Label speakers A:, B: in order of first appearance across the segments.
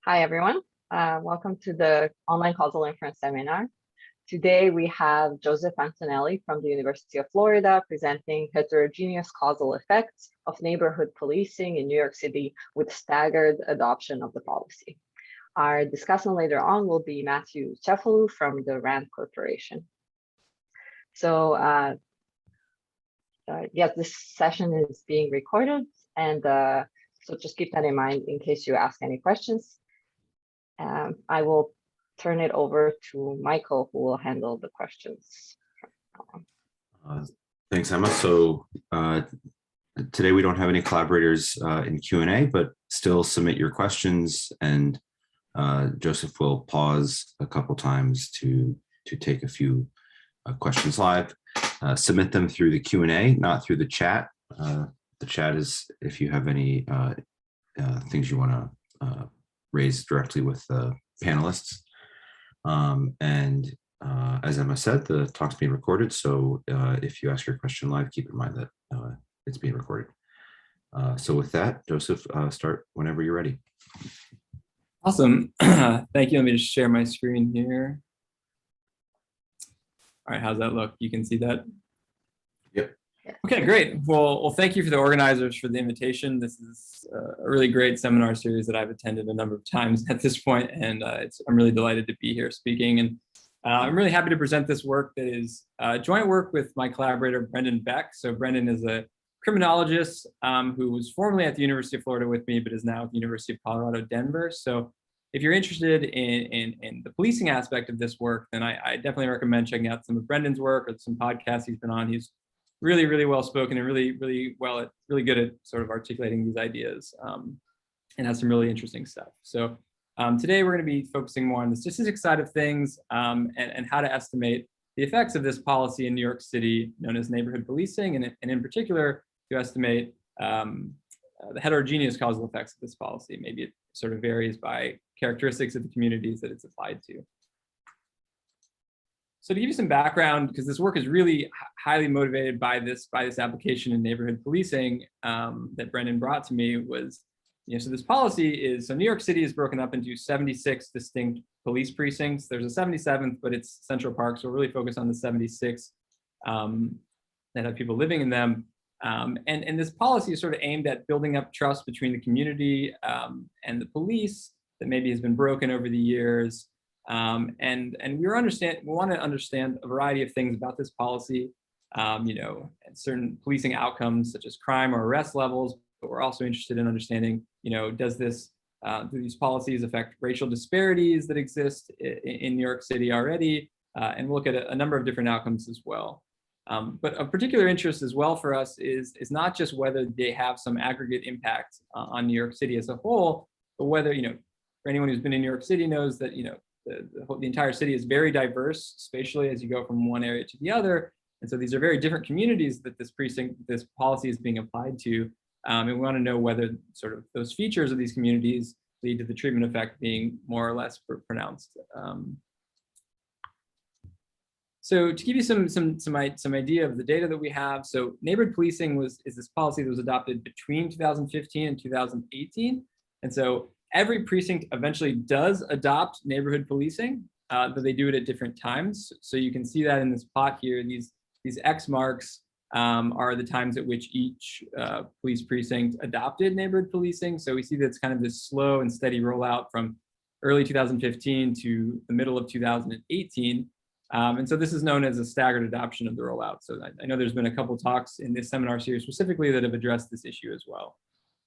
A: Hi, everyone. Welcome to the online causal inference seminar. Today, we have Joseph Antonelli from the University of Florida presenting heterogeneous causal effects of neighborhood policing in New York City with staggered adoption of the policy. Our discussant later on will be Matthew Cefalu from the RAND Corporation. So yes, this session is being recorded, and so just keep that in mind in case you ask any questions. I will turn it over to Michael, who will handle the questions.
B: Thanks, Emma. So today we don't have any collaborators in Q&A, but still submit your questions, and Joseph will pause a couple times to take a few questions live. Submit them through the Q&A, not through the chat. The chat is if you have any things you want to raise directly with the panelists. As Emma said, the talk's being recorded, so if you ask your question live, keep in mind that it's being recorded. So with that, Joseph, start whenever you're ready.
C: Awesome. Thank you. Let me just share my screen here. All right, how's that look? You can see that?
B: Yep.
C: Okay, great. Well, thank you for the organizers for the invitation. This is a really great seminar series that I've attended a number of times at this point, and I'm really delighted to be here speaking. And I'm really happy to present this work that is joint work with my collaborator, Brenden Beck. So Brenden is a criminologist who was formerly at the University of Florida with me, but is now at the University of Colorado, Denver. So if you're interested in the policing aspect of this work, then I definitely recommend checking out some of Brendan's work or some podcasts he's been on. He's really, really well spoken and really good at sort of articulating these ideas and has some really interesting stuff. So today we're going to be focusing more on the statistics side of things and how to estimate the effects of this policy in New York City known as neighborhood policing, and in particular to estimate the heterogeneous causal effects of this policy. Maybe it sort of varies by characteristics of the communities that it's applied to. So to give you some background, because this work is really highly motivated by this application in neighborhood policing that Brenden brought to me was, so this policy is, so New York City is broken up into 76 distinct police precincts. There's a 77th, but it's Central Park, so we're really focused on the 76 that have people living in them. And this policy is sort of aimed at building up trust between the community and the police that maybe has been broken over the years. And we want to understand a variety of things about this policy, and certain policing outcomes such as crime or arrest levels, but we're also interested in understanding, do these policies affect racial disparities that exist in New York City already, and we'll look at a number of different outcomes as well. But of particular interest as well for us is not just whether they have some aggregate impact on New York City as a whole, but whether, for anyone who's been in New York City knows that, the entire city is very diverse spatially as you go from one area to the other. And so these are very different communities that this policy is being applied to. And we want to know whether sort of those features of these communities lead to the treatment effect being more or less pronounced. So to give you some idea of the data that we have, so neighborhood policing is this policy that was adopted between 2015 and 2018. And so every precinct eventually does adopt neighborhood policing, but they do it at different times. So you can see that in this plot here, these X marks are the times at which each police precinct adopted neighborhood policing. So we see that it's kind of this slow and steady rollout from early 2015 to the middle of 2018. And so this is known as a staggered adoption of the rollout. So I know there's been a couple talks in this seminar series specifically that have addressed this issue as well.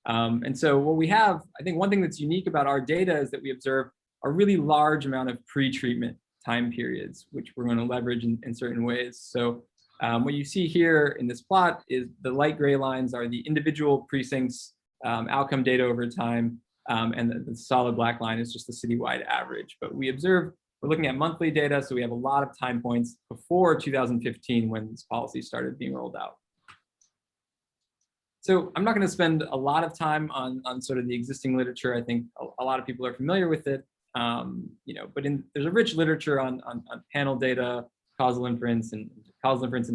C: And so what we have, I think one thing that's unique about our data is that we observe a really large amount of pre-treatment time periods, which we're going to leverage in certain ways. So what you see here in this plot is the light gray lines are the individual precincts outcome data over time, and the solid black line is just the citywide average. But we're looking at monthly data, so we have a lot of time points before 2015 when this policy started being rolled out. So I'm not going to spend a lot of time on sort of the existing literature. I think a lot of people are familiar with it, but there's a rich literature on panel data, causal inference and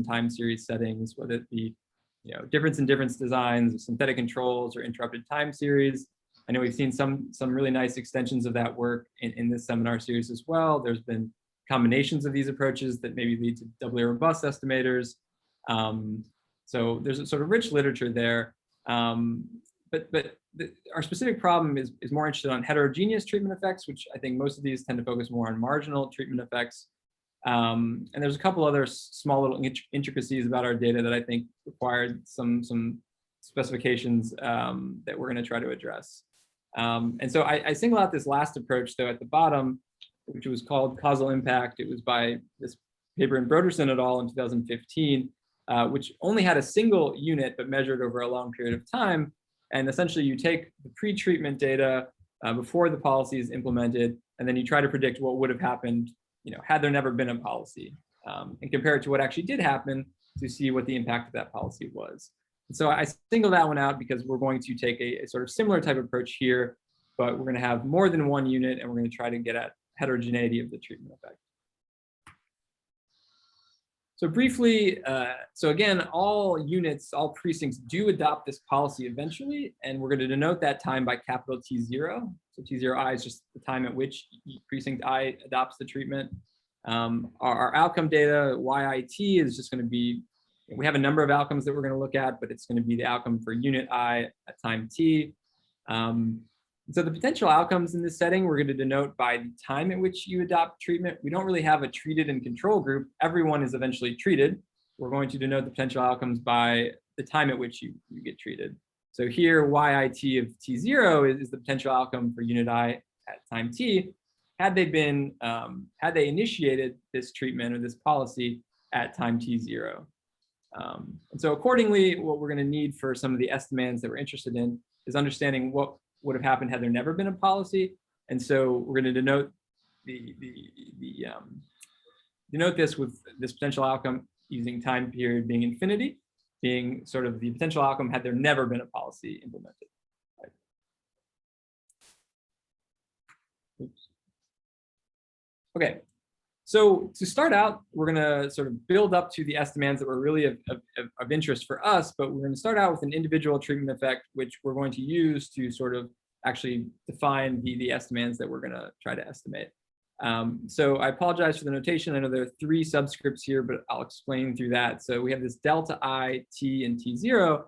C: time series settings, whether it be difference in difference designs, synthetic controls, or interrupted time series. I know we've seen some really nice extensions of that work in this seminar series as well. There's been combinations of these approaches that maybe lead to doubly robust estimators. So there's a sort of rich literature there. Our specific problem is more interested on heterogeneous treatment effects, which I think most of these tend to focus more on marginal treatment effects. And there's a couple other small little intricacies about our data that I think required some specifications that we're going to try to address. And so I single out this last approach, though, at the bottom, which was called Causal Impact. It was by this paper in Brodersen et al. In 2015, which only had a single unit, but measured over a long period of time. And essentially, you take the pre-treatment data before the policy is implemented, and then you try to predict what would have happened, had there never been a policy, and compare it to what actually did happen to see what the impact of that policy was. And so I single that one out because we're going to take a sort of similar type of approach here, but we're going to have more than one unit, and we're going to try to get at heterogeneity of the treatment effect. So briefly, so again, all units, all precincts do adopt this policy eventually, and we're going to denote that time by capital T0. So T0I is just the time at which precinct I adopts the treatment. Our outcome data, YIT, is just going to be, we have a number of outcomes that we're going to look at, but it's going to be the outcome for unit I at time T. So the potential outcomes in this setting, we're going to denote by the time at which you adopt treatment. We don't really have a treated and control group. Everyone is eventually treated. We're going to denote the potential outcomes by the time at which you get treated. So here, YIT of T0 is the potential outcome for unit I at time T, had they initiated this treatment or this policy at time T0. And so accordingly, what we're going to need for some of the estimands that we're interested in is understanding what would have happened had there never been a policy. And so we're going to denote denote this with this potential outcome using time period being infinity, being sort of the potential outcome had there never been a policy implemented. Right. Oops. Okay. So to start out, we're going to sort of build up to the estimands that were really of interest for us, but we're going to start out with an individual treatment effect, which we're going to use to sort of actually define the estimands that we're going to try to estimate. So I apologize for the notation. I know there are 3 subscripts here, but I'll explain through that. So we have this delta I, T, and T0.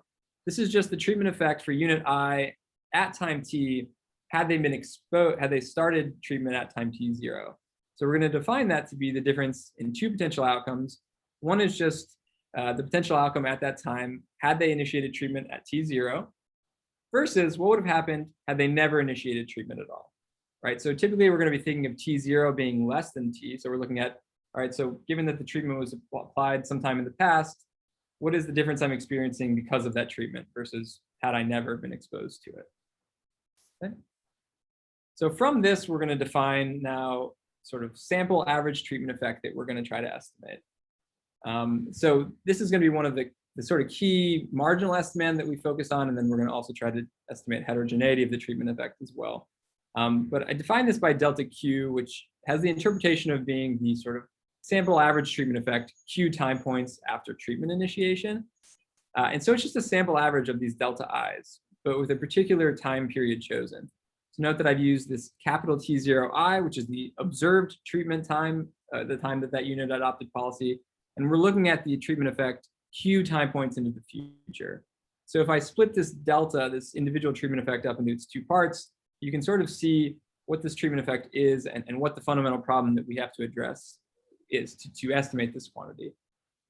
C: This is just the treatment effect for unit I at time T, had they been exposed, had they started treatment at time T0. So we're going to define that to be the difference in 2 potential outcomes. One is just the potential outcome at that time, had they initiated treatment at T0, versus what would have happened had they never initiated treatment at all, right? So typically we're going to be thinking of T0 being less than T. So we're looking at, all right, so given that the treatment was applied sometime in the past, what is the difference I'm experiencing because of that treatment versus had I never been exposed to it? Okay. So from this, we're going to define now sort of sample average treatment effect that we're going to try to estimate. So this is going to be one of the sort of key marginal estimand that we focus on, and then we're going to also try to estimate heterogeneity of the treatment effect as well. But I define this by delta Q, which has the interpretation of being the sort of sample average treatment effect Q time points after treatment initiation. And so it's just a sample average of these delta I's, but with a particular time period chosen. So note that I've used this capital T0I, which is the observed treatment time, the time that unit adopted policy. And we're looking at the treatment effect Q time points into the future. So if I split this delta, this individual treatment effect up into its 2 parts, you can sort of see what this treatment effect is and what the fundamental problem that we have to address is to estimate this quantity.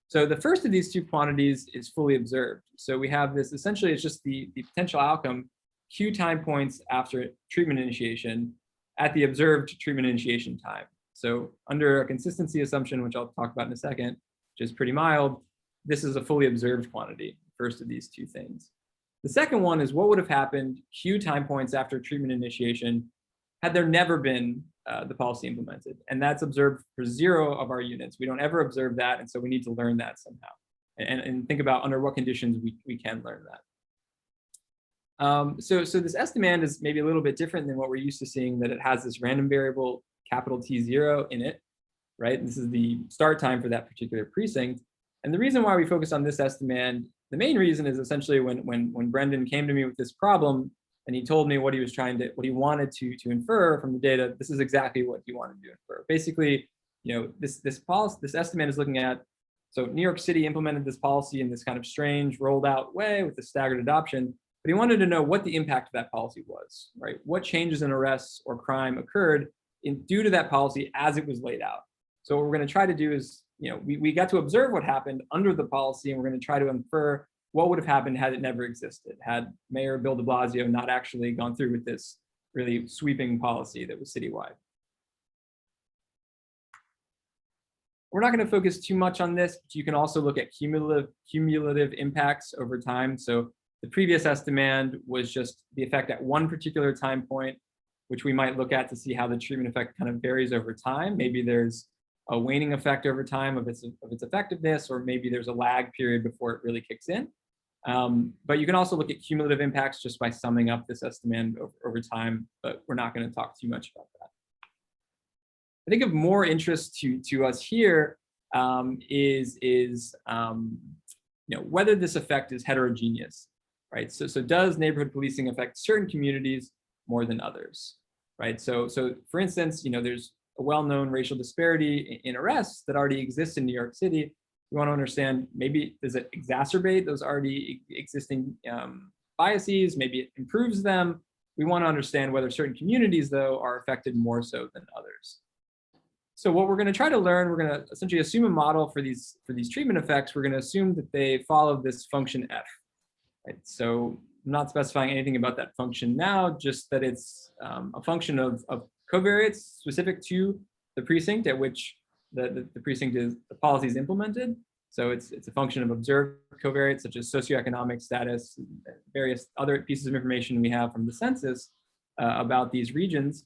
C: So the first of these 2 quantities is fully observed. So we have this, essentially it's just the potential outcome Q time points after treatment initiation at the observed treatment initiation time. So under a consistency assumption, which I'll talk about in a second, which is pretty mild, this is a fully observed quantity, first of these 2 things. The second one is what would have happened Q time points after treatment initiation had there never been the policy implemented. And that's observed for 0 of our units. We don't ever observe that, and so we need to learn that somehow. And think about under what conditions we can learn that. So this estimand is maybe a little bit different than what we're used to seeing, that it has this random variable capital T0 in it, right? And this is the start time for that particular precinct. And the reason why we focus on this estimand, the main reason is essentially when Brenden came to me with this problem, and he told me what he wanted to infer from the data. This is exactly what he wanted to infer. Basically, this estimate is looking at, so New York City implemented this policy in this kind of strange rolled out way with the staggered adoption, but he wanted to know what the impact of that policy was, right? What changes in arrests or crime occurred due to that policy as it was laid out. So what we're going to try to do is, we got to observe what happened under the policy, and we're going to try to infer what would have happened had it never existed, had Mayor Bill de Blasio not actually gone through with this really sweeping policy that was citywide. We're not going to focus too much on this, but you can also look at cumulative impacts over time. So the previous estimate was just the effect at one particular time point, which we might look at to see how the treatment effect kind of varies over time. Maybe there's a waning effect over time of its effectiveness, or maybe there's a lag period before it really kicks in. But you can also look at cumulative impacts just by summing up this estimate over time, but we're not going to talk too much about that. I think of more interest to us here is whether this effect is heterogeneous, right? So does neighborhood policing affect certain communities more than others, right? So for instance, there's a well-known racial disparity in arrests that already exists in New York City. We want to understand, maybe does it exacerbate those already existing biases? Maybe it improves them. We want to understand whether certain communities, though, are affected more so than others. So what we're going to try to learn, we're going to essentially assume a model for these treatment effects. We're going to assume that they follow this function f. Right? So I'm not specifying anything about that function now, just that it's a function of covariates specific to the precinct at which the precinct is, the policy is implemented. So it's a function of observed covariates such as socioeconomic status, various other pieces of information we have from the census about these regions,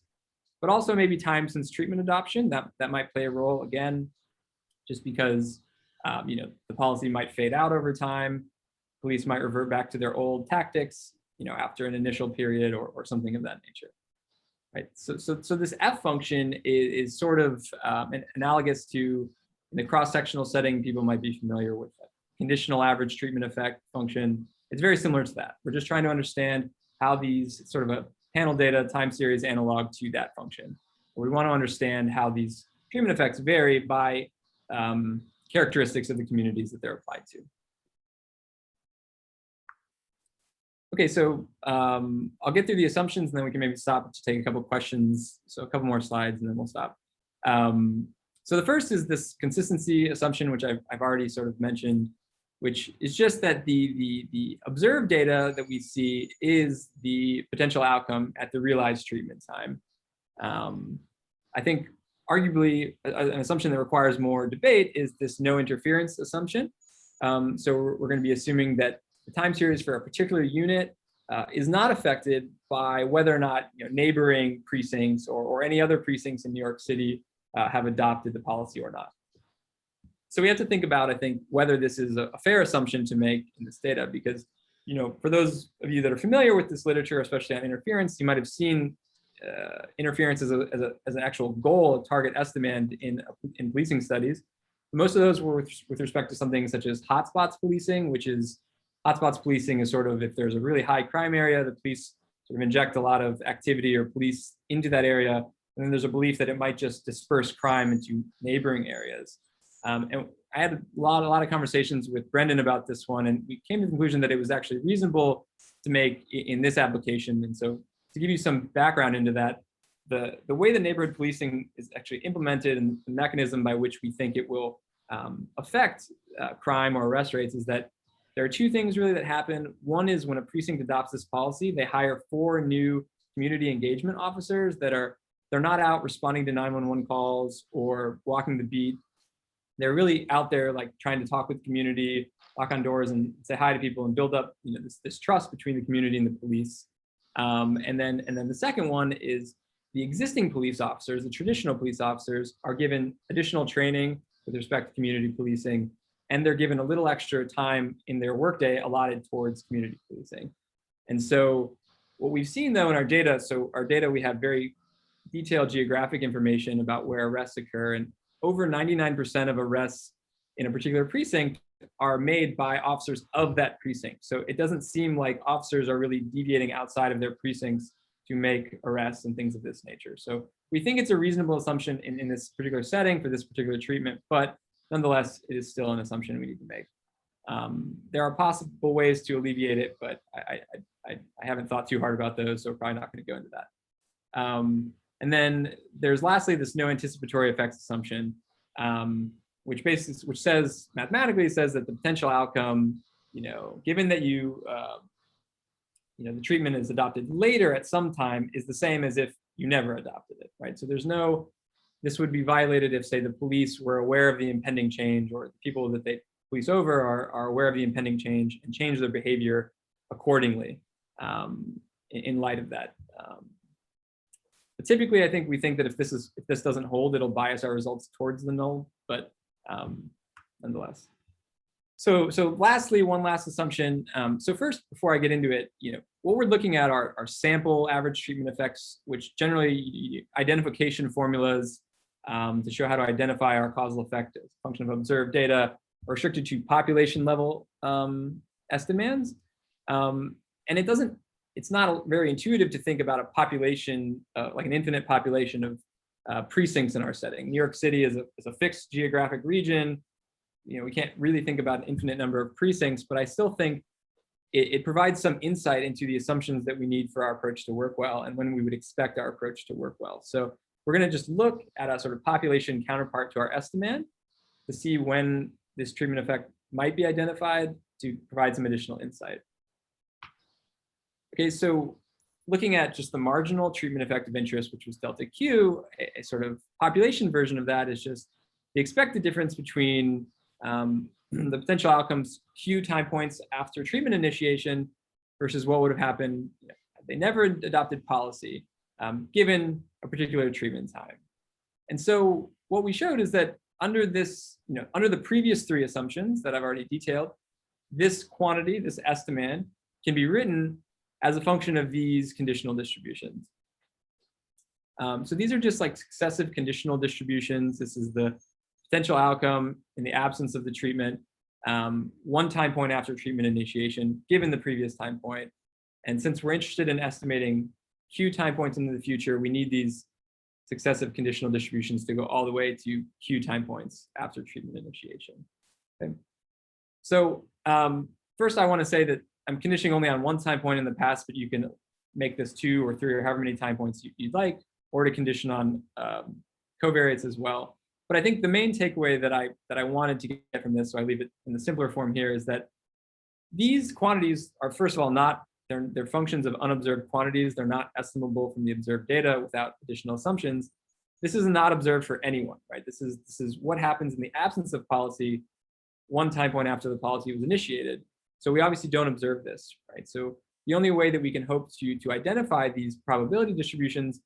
C: but also maybe time since treatment adoption. That might play a role again, just because the policy might fade out over time. Police might revert back to their old tactics, after an initial period or something of that nature. Right. So this F function is sort of analogous to, in the cross-sectional setting, people might be familiar with that conditional average treatment effect function. It's very similar to that. We're just trying to understand how these sort of a panel data time series analog to that function. We want to understand how these treatment effects vary by characteristics of the communities that they're applied to. Okay, so I'll get through the assumptions and then we can maybe stop to take a couple of questions. So a couple more slides and then we'll stop. So the first is this consistency assumption, which I've already sort of mentioned, which is just that the observed data that we see is the potential outcome at the realized treatment time. I think arguably an assumption that requires more debate is this no interference assumption. So we're going to be assuming that the time series for a particular unit is not affected by whether or not neighboring precincts or any other precincts in New York City have adopted the policy or not. So we have to think about, I think, whether this is a fair assumption to make in this data, because for those of you that are familiar with this literature, especially on interference, you might have seen interference as an actual goal, a target estimate in policing studies. Most of those were with respect to something such as hotspots policing, which is hotspots policing is sort of, if there's a really high crime area, the police sort of inject a lot of activity or police into that area. And then there's a belief that it might just disperse crime into neighboring areas. And I had a lot of conversations with Brenden about this one, and we came to the conclusion that it was actually reasonable to make in this application. And so to give you some background into that, the way the neighborhood policing is actually implemented and the mechanism by which we think it will affect crime or arrest rates is that there are two things really that happen. One is when a precinct adopts this policy, they hire 4 new community engagement officers they're not out responding to 911 calls or walking the beat. They're really out there like trying to talk with the community, knock on doors and say hi to people and build up this trust between the community and the police. And then the second one is the existing police officers, the traditional police officers, are given additional training with respect to community policing, and they're given a little extra time in their workday allotted towards community policing. And so what we've seen though in our data, we have very detailed geographic information about where arrests occur, and over 99% of arrests in a particular precinct are made by officers of that precinct. So it doesn't seem like officers are really deviating outside of their precincts to make arrests and things of this nature. So we think it's a reasonable assumption in this particular setting for this particular treatment, but nonetheless, it is still an assumption we need to make. There are possible ways to alleviate it, but I haven't thought too hard about those, so we're probably not going to go into that. And then there's lastly this no anticipatory effects assumption, which says mathematically says that the potential outcome, given that the treatment is adopted later at some time, is the same as if you never adopted it, right? So this would be violated if, say, the police were aware of the impending change, or the people that they police over are aware of the impending change and change their behavior accordingly in light of that. But typically, I think we think that if this doesn't hold, it'll bias our results towards the null, but nonetheless. So lastly, one last assumption. So first, before I get into it, what we're looking at are sample average treatment effects, which generally identification formulas to show how to identify our causal effect as a function of observed data are restricted to population level estimates. And it's not very intuitive to think about a population, like an infinite population of precincts in our setting. New York City is a fixed geographic region. We can't really think about an infinite number of precincts, but I still think it provides some insight into the assumptions that we need for our approach to work well and when we would expect our approach to work well. So we're going to just look at a sort of population counterpart to our estimate to see when this treatment effect might be identified to provide some additional insight. Okay, so looking at just the marginal treatment effect of interest, which was delta Q, a sort of population version of that is just the expected difference between the potential outcomes Q time points after treatment initiation versus what would have happened if they never adopted policy, given a particular treatment time. And so what we showed is that under this, under the previous three assumptions that I've already detailed, this quantity, this estimate, can be written as a function of these conditional distributions. So these are just like successive conditional distributions. This is the potential outcome in the absence of the treatment, one time point after treatment initiation, given the previous time point. And since we're interested in estimating Q time points into the future, we need these successive conditional distributions to go all the way to Q time points after treatment initiation. Okay. So first I want to say that I'm conditioning only on one time point in the past, but you can make this 2 or 3 or however many time points you'd like, or to condition on covariates as well. But I think the main takeaway that I wanted to get from this, so I leave it in the simpler form here, is that these quantities are, first of all, they're functions of unobserved quantities. They're not estimable from the observed data without additional assumptions. This is not observed for anyone, right? This is what happens in the absence of policy, one time point after the policy was initiated. So we obviously don't observe this, right? So the only way that we can hope to identify these probability distributions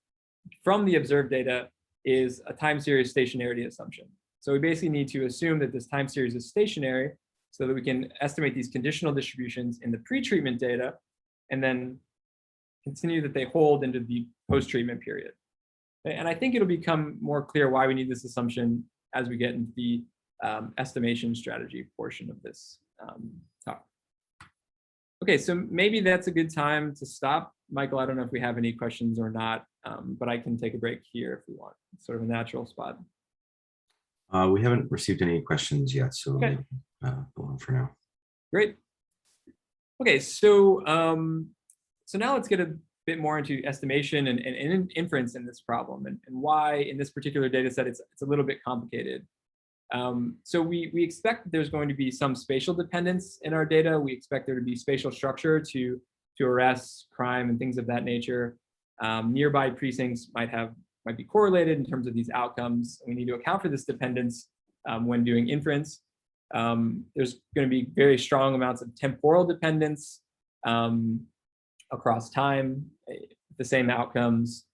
C: from the observed data is a time series stationarity assumption. So we basically need to assume that this time series is stationary so that we can estimate these conditional distributions in the pre-treatment data and then continue that they hold into the post-treatment period. And I think it'll become more clear why we need this assumption as we get into the estimation strategy portion of this talk. Okay, so maybe that's a good time to stop. Michael, I don't know if we have any questions or not, but I can take a break here if we want. It's sort of a natural spot.
B: We haven't received any questions yet, so
C: okay.
B: Go on for now.
C: Great. Okay, so now let's get a bit more into estimation and inference in this problem and why in this particular data set it's a little bit complicated. So we expect that there's going to be some spatial dependence in our data. We expect there to be spatial structure to arrests, crime, and things of that nature. Nearby precincts might be correlated in terms of these outcomes. We need to account for this dependence when doing inference. There's going to be very strong amounts of temporal dependence across time, the same outcomes.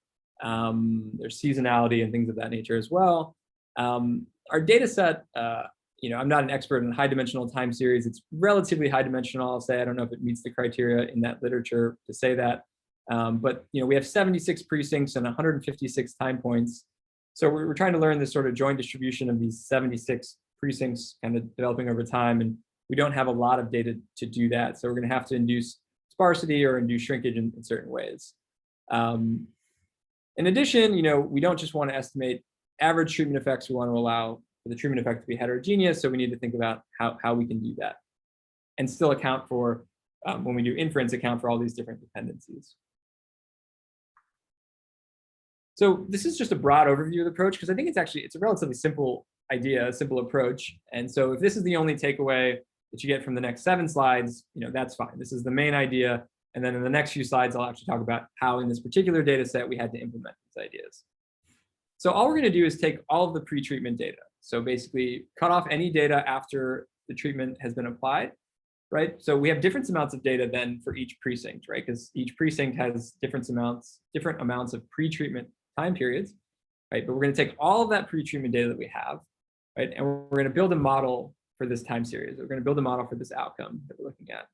C: There's seasonality and things of that nature as well. Our data set, I'm not an expert in high dimensional time series. It's relatively high dimensional, I'll say. I don't know if it meets the criteria in that literature to say that. But we have 76 precincts and 156 time points. So we're trying to learn this sort of joint distribution of these 76 precincts kind of developing over time. And we don't have a lot of data to do that. So we're going to have to induce sparsity or induce shrinkage in certain ways. In addition, we don't just want to estimate average treatment effects. We want to allow for the treatment effect to be heterogeneous. So we need to think about how we can do that and still account for, when we do inference, account for all these different dependencies. So this is just a broad overview of the approach, because I think it's a relatively simple idea, a simple approach. And so if this is the only takeaway that you get from the next 7 slides, that's fine. This is the main idea. And then in the next few slides, I'll actually talk about how in this particular data set we had to implement these ideas. So all we're going to do is take all of the pre-treatment data. So basically cut off any data after the treatment has been applied, right? So we have different amounts of data then for each precinct, right? Because each precinct has different amounts of pre-treatment time periods, right? But we're going to take all of that pre-treatment data that we have, right? And we're going to build a model for this time series. We're going to build a model for this outcome that we're looking at.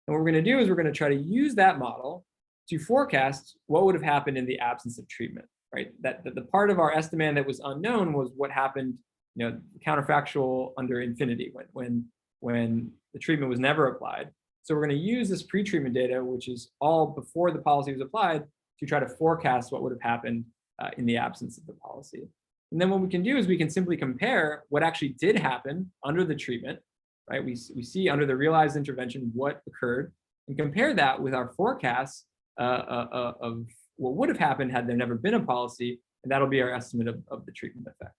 C: And what we're going to do is we're going to try to use that model to forecast what would have happened in the absence of treatment, right? That the part of our estimand that was unknown was what happened, counterfactual under infinity when the treatment was never applied. So we're going to use this pre-treatment data, which is all before the policy was applied, to try to forecast what would have happened in the absence of the policy. And then what we can do is we can simply compare what actually did happen under the treatment, right? We see under the realized intervention what occurred, and compare that with our forecast of what would have happened had there never been a policy, and that'll be our estimate of the treatment effect.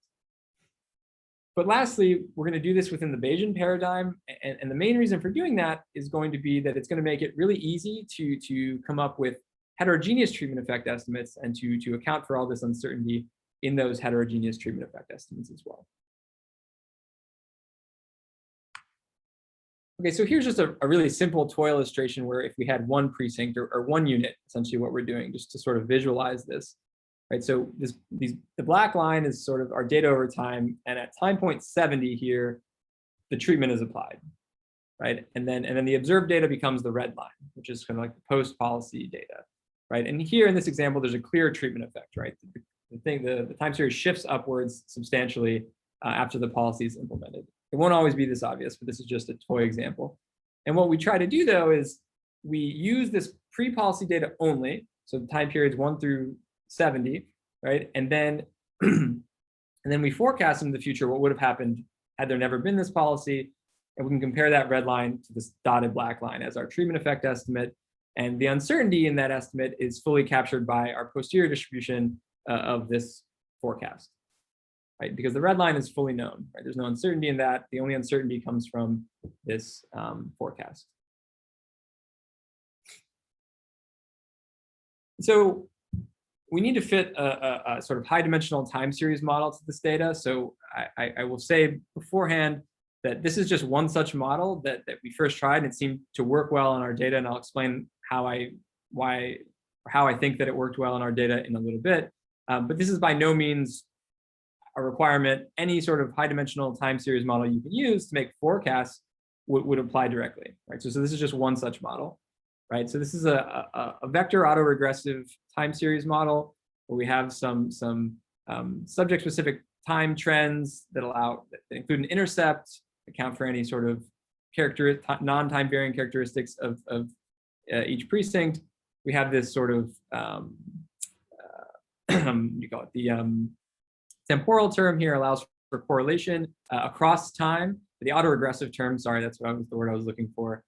C: But lastly, we're going to do this within the Bayesian paradigm, and the main reason for doing that is going to be that it's going to make it really easy to come up with heterogeneous treatment effect estimates and to account for all this uncertainty in those heterogeneous treatment effect estimates as well. Okay, so here's just a really simple toy illustration where if we had one precinct or one unit, essentially what we're doing, just to sort of visualize this, right? So the black line is sort of our data over time, and at time point 70 here, the treatment is applied, right? And then the observed data becomes the red line, which is kind of like the post-policy data, right? And here in this example, there's a clear treatment effect, right? The time series shifts upwards substantially after the policy is implemented. It won't always be this obvious, but this is just a toy example. And what we try to do, though, is we use this pre-policy data only, so the time periods 1 through 70, right? And then we forecast in the future what would have happened had there never been this policy, and we can compare that red line to this dotted black line as our treatment effect estimate. And the uncertainty in that estimate is fully captured by our posterior distribution of this forecast, right? Because the red line is fully known, right? There's no uncertainty in that. The only uncertainty comes from this forecast. So we need to fit a sort of high dimensional time series model to this data. So I will say beforehand that this is just one such model that we first tried, and it seemed to work well on our data. And I'll explain how I think that it worked well in our data in a little bit. But this is by no means a requirement. Any sort of high dimensional time series model you can use to make forecasts would apply directly, right? So this is just one such model, right? So this is a vector autoregressive time series model where we have some subject specific time trends that include an intercept, account for any sort of non-time varying characteristics of each precinct. We have this sort of you call it the temporal term here allows for correlation across time. The autoregressive term, sorry, that's the word I was looking for.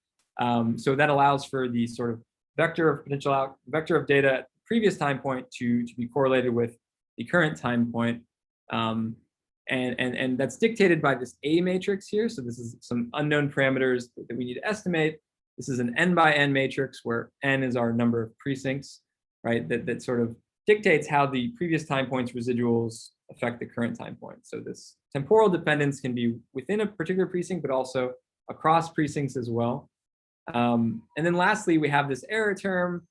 C: So that allows for the sort of vector of data at the previous time point to be correlated with the current time point. And that's dictated by this A matrix here. So this is some unknown parameters that we need to estimate. This is an n by n matrix where n is our number of precincts, right? That sort of dictates how the previous time point's residuals affect the current time point. So this temporal dependence can be within a particular precinct, but also across precincts as well. And then lastly, we have this error term.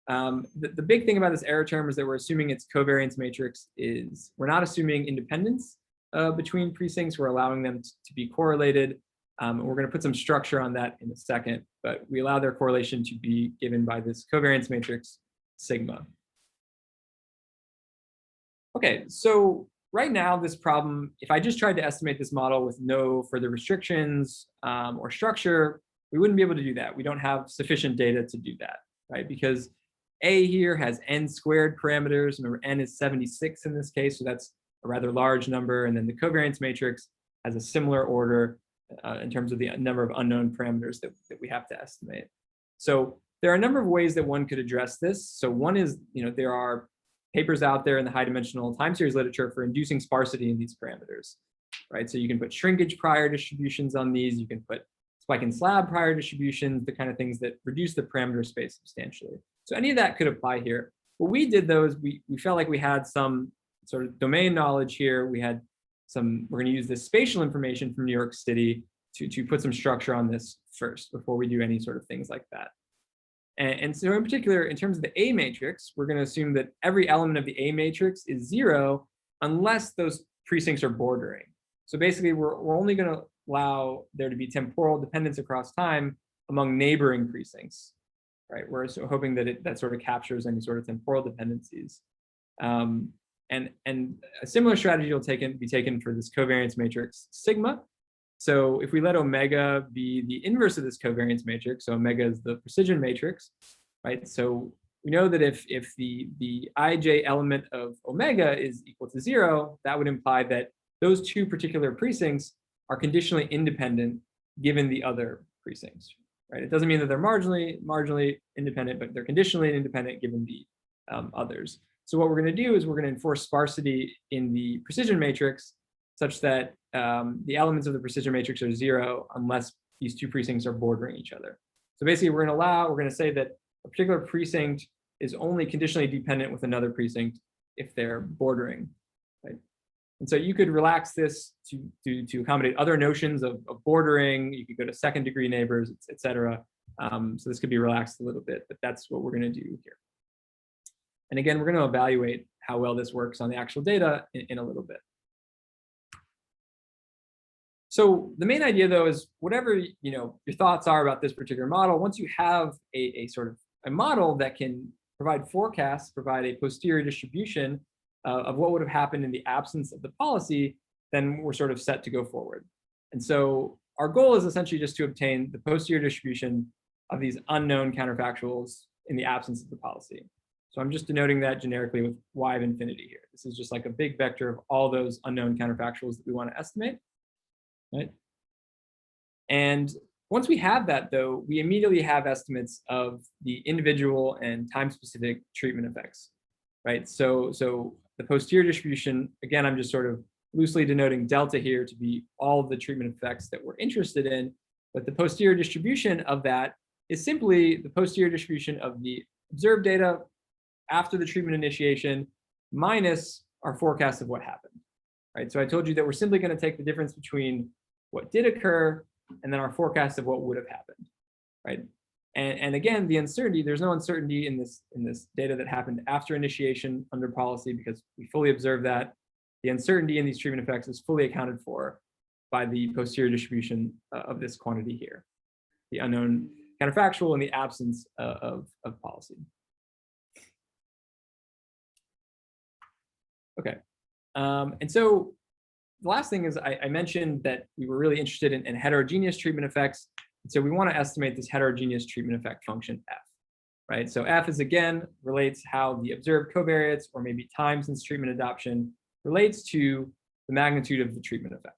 C: The big thing about this error term is that we're assuming its covariance matrix is, we're not assuming independence between precincts. We're allowing them to be correlated. We're going to put some structure on that in a second, but we allow their correlation to be given by this covariance matrix sigma. Okay, so right now, this problem, if I just tried to estimate this model with no further restrictions or structure, we wouldn't be able to do that. We don't have sufficient data to do that, right? Because A here has n squared parameters. Remember, n is 76 in this case, so that's a rather large number. And then the covariance matrix has a similar order in terms of the number of unknown parameters that we have to estimate. So there are a number of ways that one could address this. So one is, there are papers out there in the high dimensional time series literature for inducing sparsity in these parameters, right? So you can put shrinkage prior distributions on these. You can put spike and slab prior distributions, the kind of things that reduce the parameter space substantially. So any of that could apply here. What we did though is we felt like we had some sort of domain knowledge here. We're going to use this spatial information from New York City to put some structure on this first before we do any sort of things like that. And so in particular, in terms of the A matrix, we're going to assume that every element of the A matrix is 0 unless those precincts are bordering. So basically, we're only going to allow there to be temporal dependence across time among neighboring precincts, right? We're hoping that that sort of captures any sort of temporal dependencies. And a similar strategy will be taken for this covariance matrix sigma. So if we let omega be the inverse of this covariance matrix, so omega is the precision matrix, right? So we know that if the ij element of omega is equal to 0, that would imply that those two particular precincts are conditionally independent given the other precincts, right? It doesn't mean that they're marginally independent, but they're conditionally independent given the others. So what we're going to do is we're going to enforce sparsity in the precision matrix such that the elements of the precision matrix are 0 unless these two precincts are bordering each other. So basically, we're going to say that a particular precinct is only conditionally dependent with another precinct if they're bordering, right? And so you could relax this to accommodate other notions of bordering. You could go to second degree neighbors, et cetera. So this could be relaxed a little bit, but that's what we're going to do here. And again, we're going to evaluate how well this works on the actual data in a little bit. So the main idea, though, is whatever your thoughts are about this particular model, once you have a sort of a model that can provide forecasts, provide a posterior distribution of what would have happened in the absence of the policy, then we're sort of set to go forward. And so our goal is essentially just to obtain the posterior distribution of these unknown counterfactuals in the absence of the policy. So I'm just denoting that generically with y of infinity here. This is just like a big vector of all those unknown counterfactuals that we want to estimate. Right? And once we have that, though, we immediately have estimates of the individual and time-specific treatment effects, right? So the posterior distribution, again, I'm just sort of loosely denoting delta here to be all of the treatment effects that we're interested in, but the posterior distribution of that is simply the posterior distribution of the observed data after the treatment initiation minus our forecast of what happened. Right, so I told you that we're simply going to take the difference between what did occur and then our forecast of what would have happened, right? And again, the uncertainty, there's no uncertainty in this data that happened after initiation under policy because we fully observe that. The uncertainty in these treatment effects is fully accounted for by the posterior distribution of this quantity here, the unknown counterfactual in the absence of policy. Okay. And so the last thing is I mentioned that we were really interested in heterogeneous treatment effects. And so we want to estimate this heterogeneous treatment effect function f, right? So f is, again, relates how the observed covariates or maybe time since treatment adoption relates to the magnitude of the treatment effect.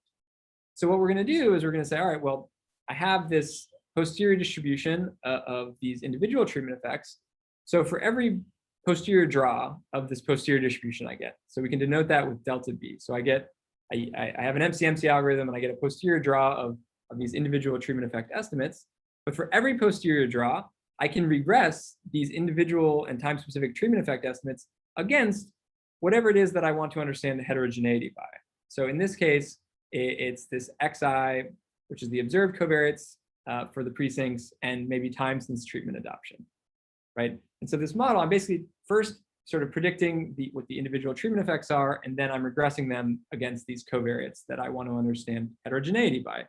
C: So what we're going to do is we're going to say, all right, well, I have this posterior distribution of these individual treatment effects. So for every posterior draw of this posterior distribution I get. So we can denote that with delta B. So I have an MC-MC algorithm and I get a posterior draw of these individual treatment effect estimates. But for every posterior draw, I can regress these individual and time-specific treatment effect estimates against whatever it is that I want to understand the heterogeneity by. So in this case, it's this xi, which is the observed covariates for the precincts and maybe time since treatment adoption, right? And so this model, I'm basically first sort of predicting what the individual treatment effects are, and then I'm regressing them against these covariates that I want to understand heterogeneity by,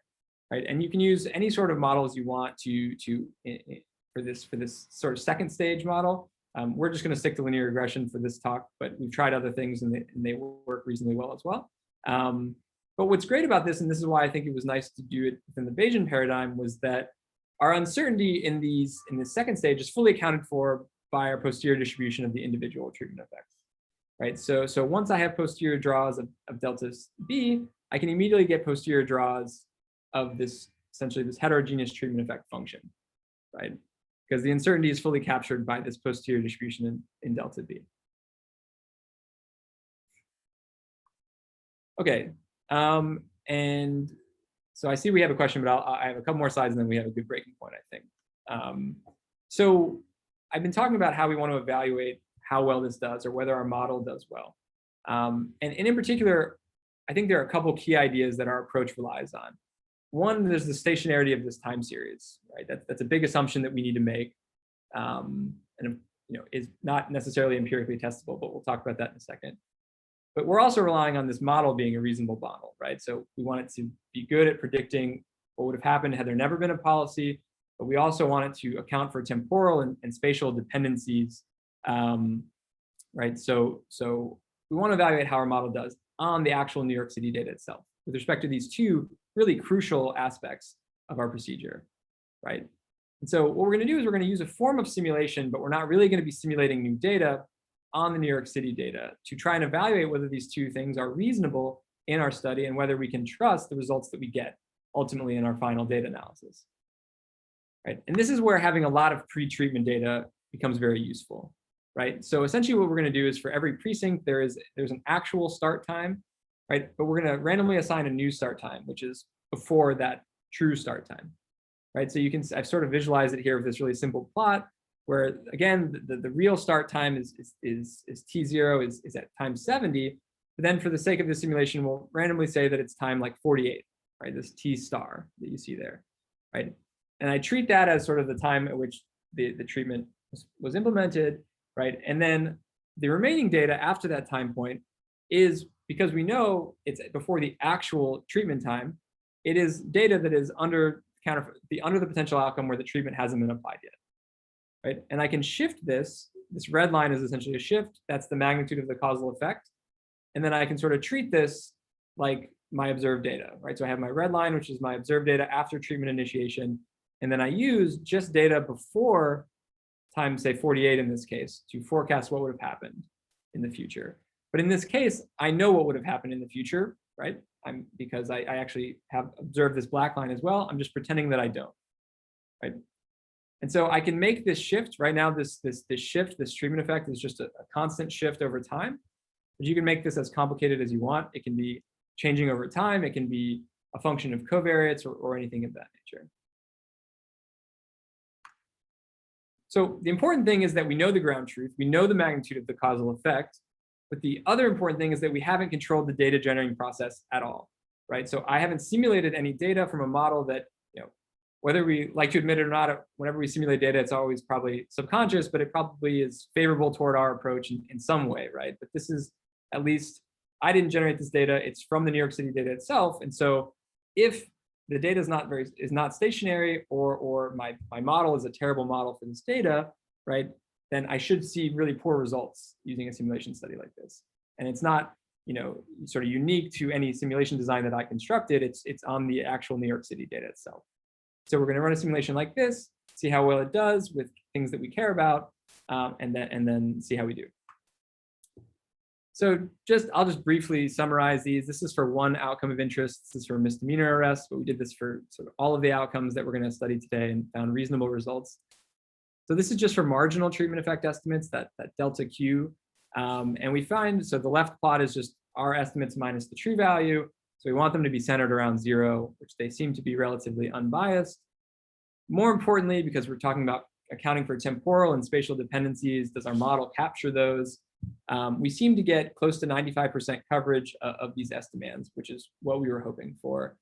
C: right? And you can use any sort of models you want for this sort of second stage model. We're just going to stick to linear regression for this talk, but we've tried other things and they work reasonably well as well. But what's great about this, and this is why I think it was nice to do it within the Bayesian paradigm, was that our uncertainty in this second stage is fully accounted for by our posterior distribution of the individual treatment effects, right? So once I have posterior draws of delta B, I can immediately get posterior draws of this, essentially this heterogeneous treatment effect function, right? Because the uncertainty is fully captured by this posterior distribution in delta B. Okay, and so I see we have a question, but I have a couple more slides and then we have a good breaking point, I think. So I've been talking about how we want to evaluate how well this does or whether our model does well. And in particular, I think there are a couple key ideas that our approach relies on. One, there's the stationarity of this time series, right? That's a big assumption that we need to make, and is not necessarily empirically testable, but we'll talk about that in a second. But we're also relying on this model being a reasonable model, right? So we want it to be good at predicting what would have happened had there never been a policy, but we also want it to account for temporal and spatial dependencies, right? So we want to evaluate how our model does on the actual New York City data itself with respect to these two really crucial aspects of our procedure, right? And so what we're going to do is we're going to use a form of simulation, but we're not really going to be simulating new data on the New York City data to try and evaluate whether these two things are reasonable in our study and whether we can trust the results that we get ultimately in our final data analysis, right? And this is where having a lot of pre-treatment data becomes very useful, right? So essentially what we're going to do is for every precinct, there's an actual start time, right? But we're going to randomly assign a new start time, which is before that true start time, right? So I've sort of visualized it here with this really simple plot where, again, the real start time is T0 is at time 70. But then for the sake of the simulation, we'll randomly say that it's time like 48, right? This T star that you see there, right? And I treat that as sort of the time at which the treatment was implemented, right? And then the remaining data after that time point is, because we know it's before the actual treatment time, it is data that is under the potential outcome where the treatment hasn't been applied yet, right? And I can shift this red line is essentially a shift. That's the magnitude of the causal effect. And then I can sort of treat this like my observed data, right? So I have my red line, which is my observed data after treatment initiation. And then I use just data before time, say 48 in this case, to forecast what would have happened in the future. But in this case, I know what would have happened in the future, right? Because I actually have observed this black line as well. I'm just pretending that I don't, right? And so I can make this shift. Right now, this shift, this treatment effect is just a constant shift over time. But you can make this as complicated as you want. It can be changing over time. It can be a function of covariates or anything of that nature. So the important thing is that we know the ground truth. We know the magnitude of the causal effect. But the other important thing is that we haven't controlled the data generating process at all, right? So I haven't simulated any data from a model that, whether we like to admit it or not, whenever we simulate data, it's always probably subconscious, but it probably is favorable toward our approach in some way, right? But this is, at least, I didn't generate this data. It's from the New York City data itself. And so if the data is not stationary, or my model is a terrible model for this data, right, then I should see really poor results using a simulation study like this. And it's not, sort of unique to any simulation design that I constructed. It's on the actual New York City data itself. So we're going to run a simulation like this, see how well it does with things that we care about, and then see how we do. So I'll just briefly summarize these. This is for one outcome of interest. This is for misdemeanor arrest, but we did this for sort of all of the outcomes that we're going to study today and found reasonable results. So this is just for marginal treatment effect estimates, that delta Q. And we find, so the left plot is just our estimates minus the true value. So we want them to be centered around 0, which they seem to be relatively unbiased. More importantly, because we're talking about accounting for temporal and spatial dependencies, does our model capture those? We seem to get close to 95% coverage of these estimates, which is what we were hoping for.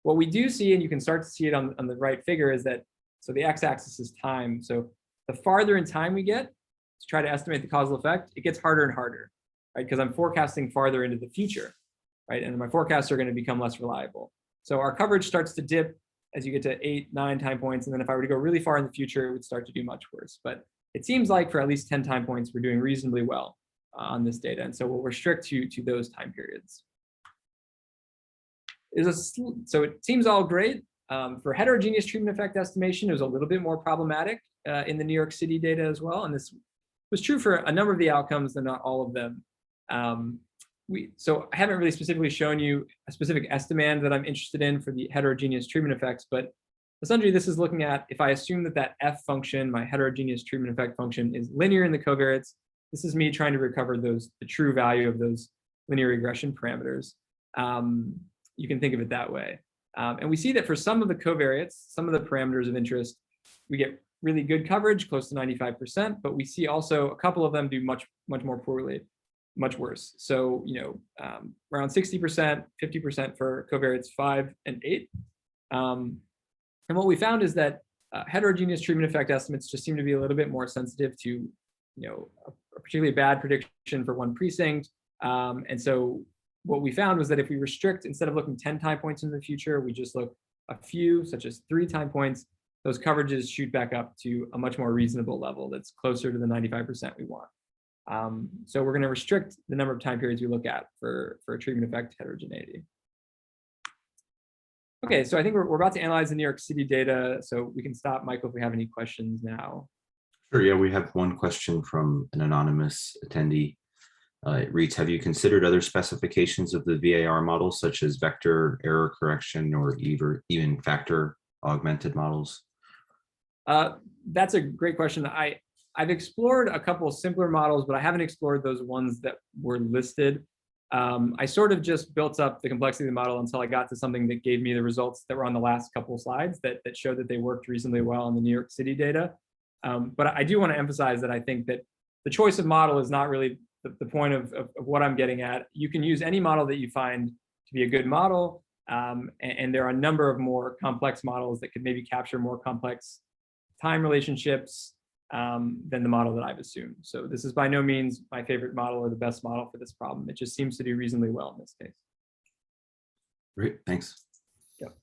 C: What we do see, and you can start to see it on the right figure, is that, so the x-axis is time. So the farther in time we get to try to estimate the causal effect, it gets harder and harder, right? Because I'm forecasting farther into the future, right? And my forecasts are going to become less reliable. So our coverage starts to dip as you get to 8, 9 time points. And then if I were to go really far in the future, it would start to do much worse. But it seems like for at least 10 time points, we're doing reasonably well on this data. And so we'll restrict to those time periods. So it seems all great. For heterogeneous treatment effect estimation, it was a little bit more problematic in the New York City data as well. And this was true for a number of the outcomes, though not all of them. So I haven't really specifically shown you a specific estimand that I'm interested in for the heterogeneous treatment effects, but essentially this is looking at if I assume that F function, my heterogeneous treatment effect function, is linear in the covariates. This is me trying to recover the true value of those linear regression parameters. You can think of it that way. And we see that for some of the covariates, some of the parameters of interest, we get really good coverage, close to 95%, but we see also a couple of them do much more poorly, much worse. So, around 60%, 50% for covariates 5 and 8. And what we found is that heterogeneous treatment effect estimates just seem to be a little bit more sensitive to, a particularly bad prediction for one precinct. And so what we found was that if we restrict, instead of looking 10 time points in the future, we just look a few, such as 3 time points, those coverages shoot back up to a much more reasonable level that's closer to the 95% we want. So we're going to restrict the number of time periods we look at for treatment effect heterogeneity. Okay, so I think we're about to analyze the New York City data, so we can stop, Michael, if we have any questions now.
B: Sure, yeah, we have one question from an anonymous attendee. It reads, have you considered other specifications of the VAR model, such as vector error correction or even factor augmented models?
C: That's a great question. I've explored a couple of simpler models, but I haven't explored those ones that were listed. I sort of just built up the complexity of the model until I got to something that gave me the results that were on the last couple of slides that showed that they worked reasonably well on the New York City data. But I do want to emphasize that I think that the choice of model is not really the point of what I'm getting at. You can use any model that you find to be a good model. And there are a number of more complex models that could maybe capture more complex time relationships than the model that I've assumed. So this is by no means my favorite model or the best model for this problem. It just seems to do reasonably well in this case.
B: Great, thanks.
C: Yep.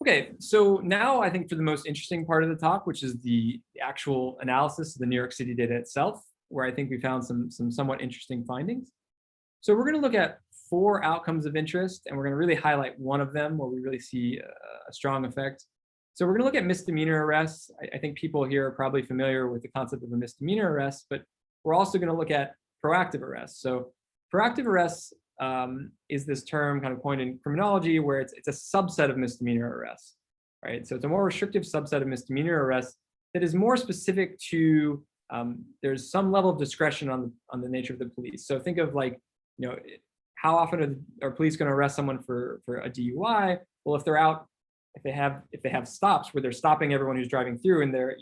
C: Okay, so now I think for the most interesting part of the talk, which is the actual analysis of the New York City data itself, where I think we found some somewhat interesting findings. So we're going to look at 4 outcomes of interest, and we're going to really highlight one of them where we really see a strong effect. So we're going to look at misdemeanor arrests. I think people here are probably familiar with the concept of a misdemeanor arrest, but we're also going to look at proactive arrests. So proactive arrests is this term kind of coined in criminology where it's a subset of misdemeanor arrests, right? So it's a more restrictive subset of misdemeanor arrests that is more specific to there's some level of discretion on the nature of the police. So think of like, how often are police going to arrest someone for a DUI? Well, if they're out, if they have stops where they're stopping everyone who's driving through and they're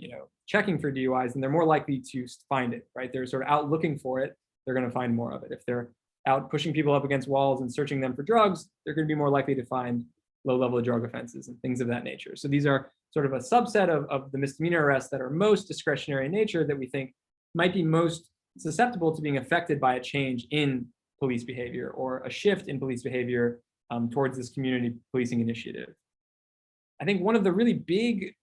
C: checking for DUIs, then they're more likely to find it, right? They're sort of out looking for it. They're going to find more of it. If they're out pushing people up against walls and searching them for drugs, they're going to be more likely to find low-level drug offenses and things of that nature. So these are sort of a subset of the misdemeanor arrests that are most discretionary in nature that we think might be most susceptible to being affected by a change in police behavior or a shift in police behavior towards this community policing initiative. I think one of the really big,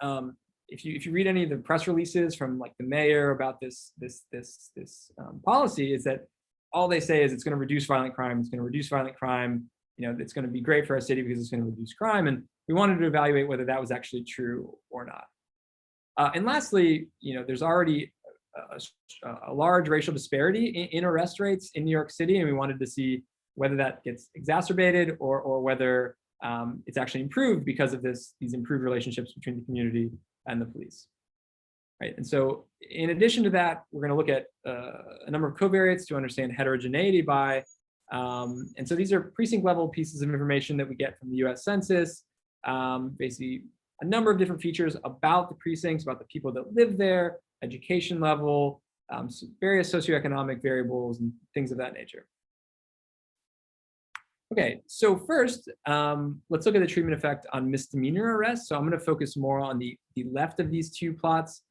C: if you read any of the press releases from like the mayor about this policy, is that all they say is it's going to reduce violent crime. It's going to reduce violent crime. It's going to be great for our city because it's going to reduce crime. And we wanted to evaluate whether that was actually true or not. And lastly, there's already a large racial disparity in arrest rates in New York City, and we wanted to see whether that gets exacerbated or whether it's actually improved because of these improved relationships between the community and the police. Right. And so in addition to that, we're going to look at a number of covariates to understand heterogeneity by, and so these are precinct level pieces of information that we get from the US Census, basically a number of different features about the precincts, about the people that live there, education level, various socioeconomic variables and things of that nature. Okay, so first, let's look at the treatment effect on misdemeanor arrests. So I'm going to focus more on the left of these 2 plots.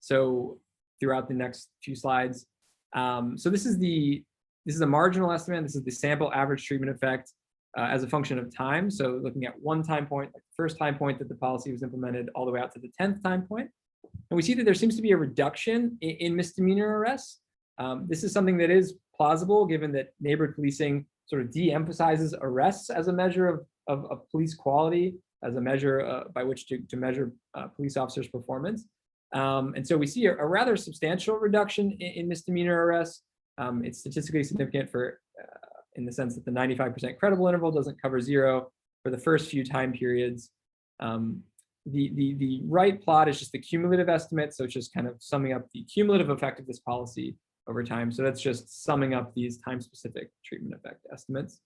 C: So throughout the next few slides. So this is a marginal estimate. This is the sample average treatment effect as a function of time. So looking at one time point, like the first time point that the policy was implemented, all the way out to the 10th time point. And we see that there seems to be a reduction in misdemeanor arrests. This is something that is plausible given that neighborhood policing sort of de-emphasizes arrests as a measure of police quality, as a measure by which to measure police officers' performance. And so we see a rather substantial reduction in misdemeanor arrests. It's statistically significant for, in the sense that the 95% credible interval doesn't cover zero for the first few time periods. The right plot is just the cumulative estimate, so it's just kind of summing up the cumulative effect of this policy over time. So that's just summing up these time-specific treatment effect estimates.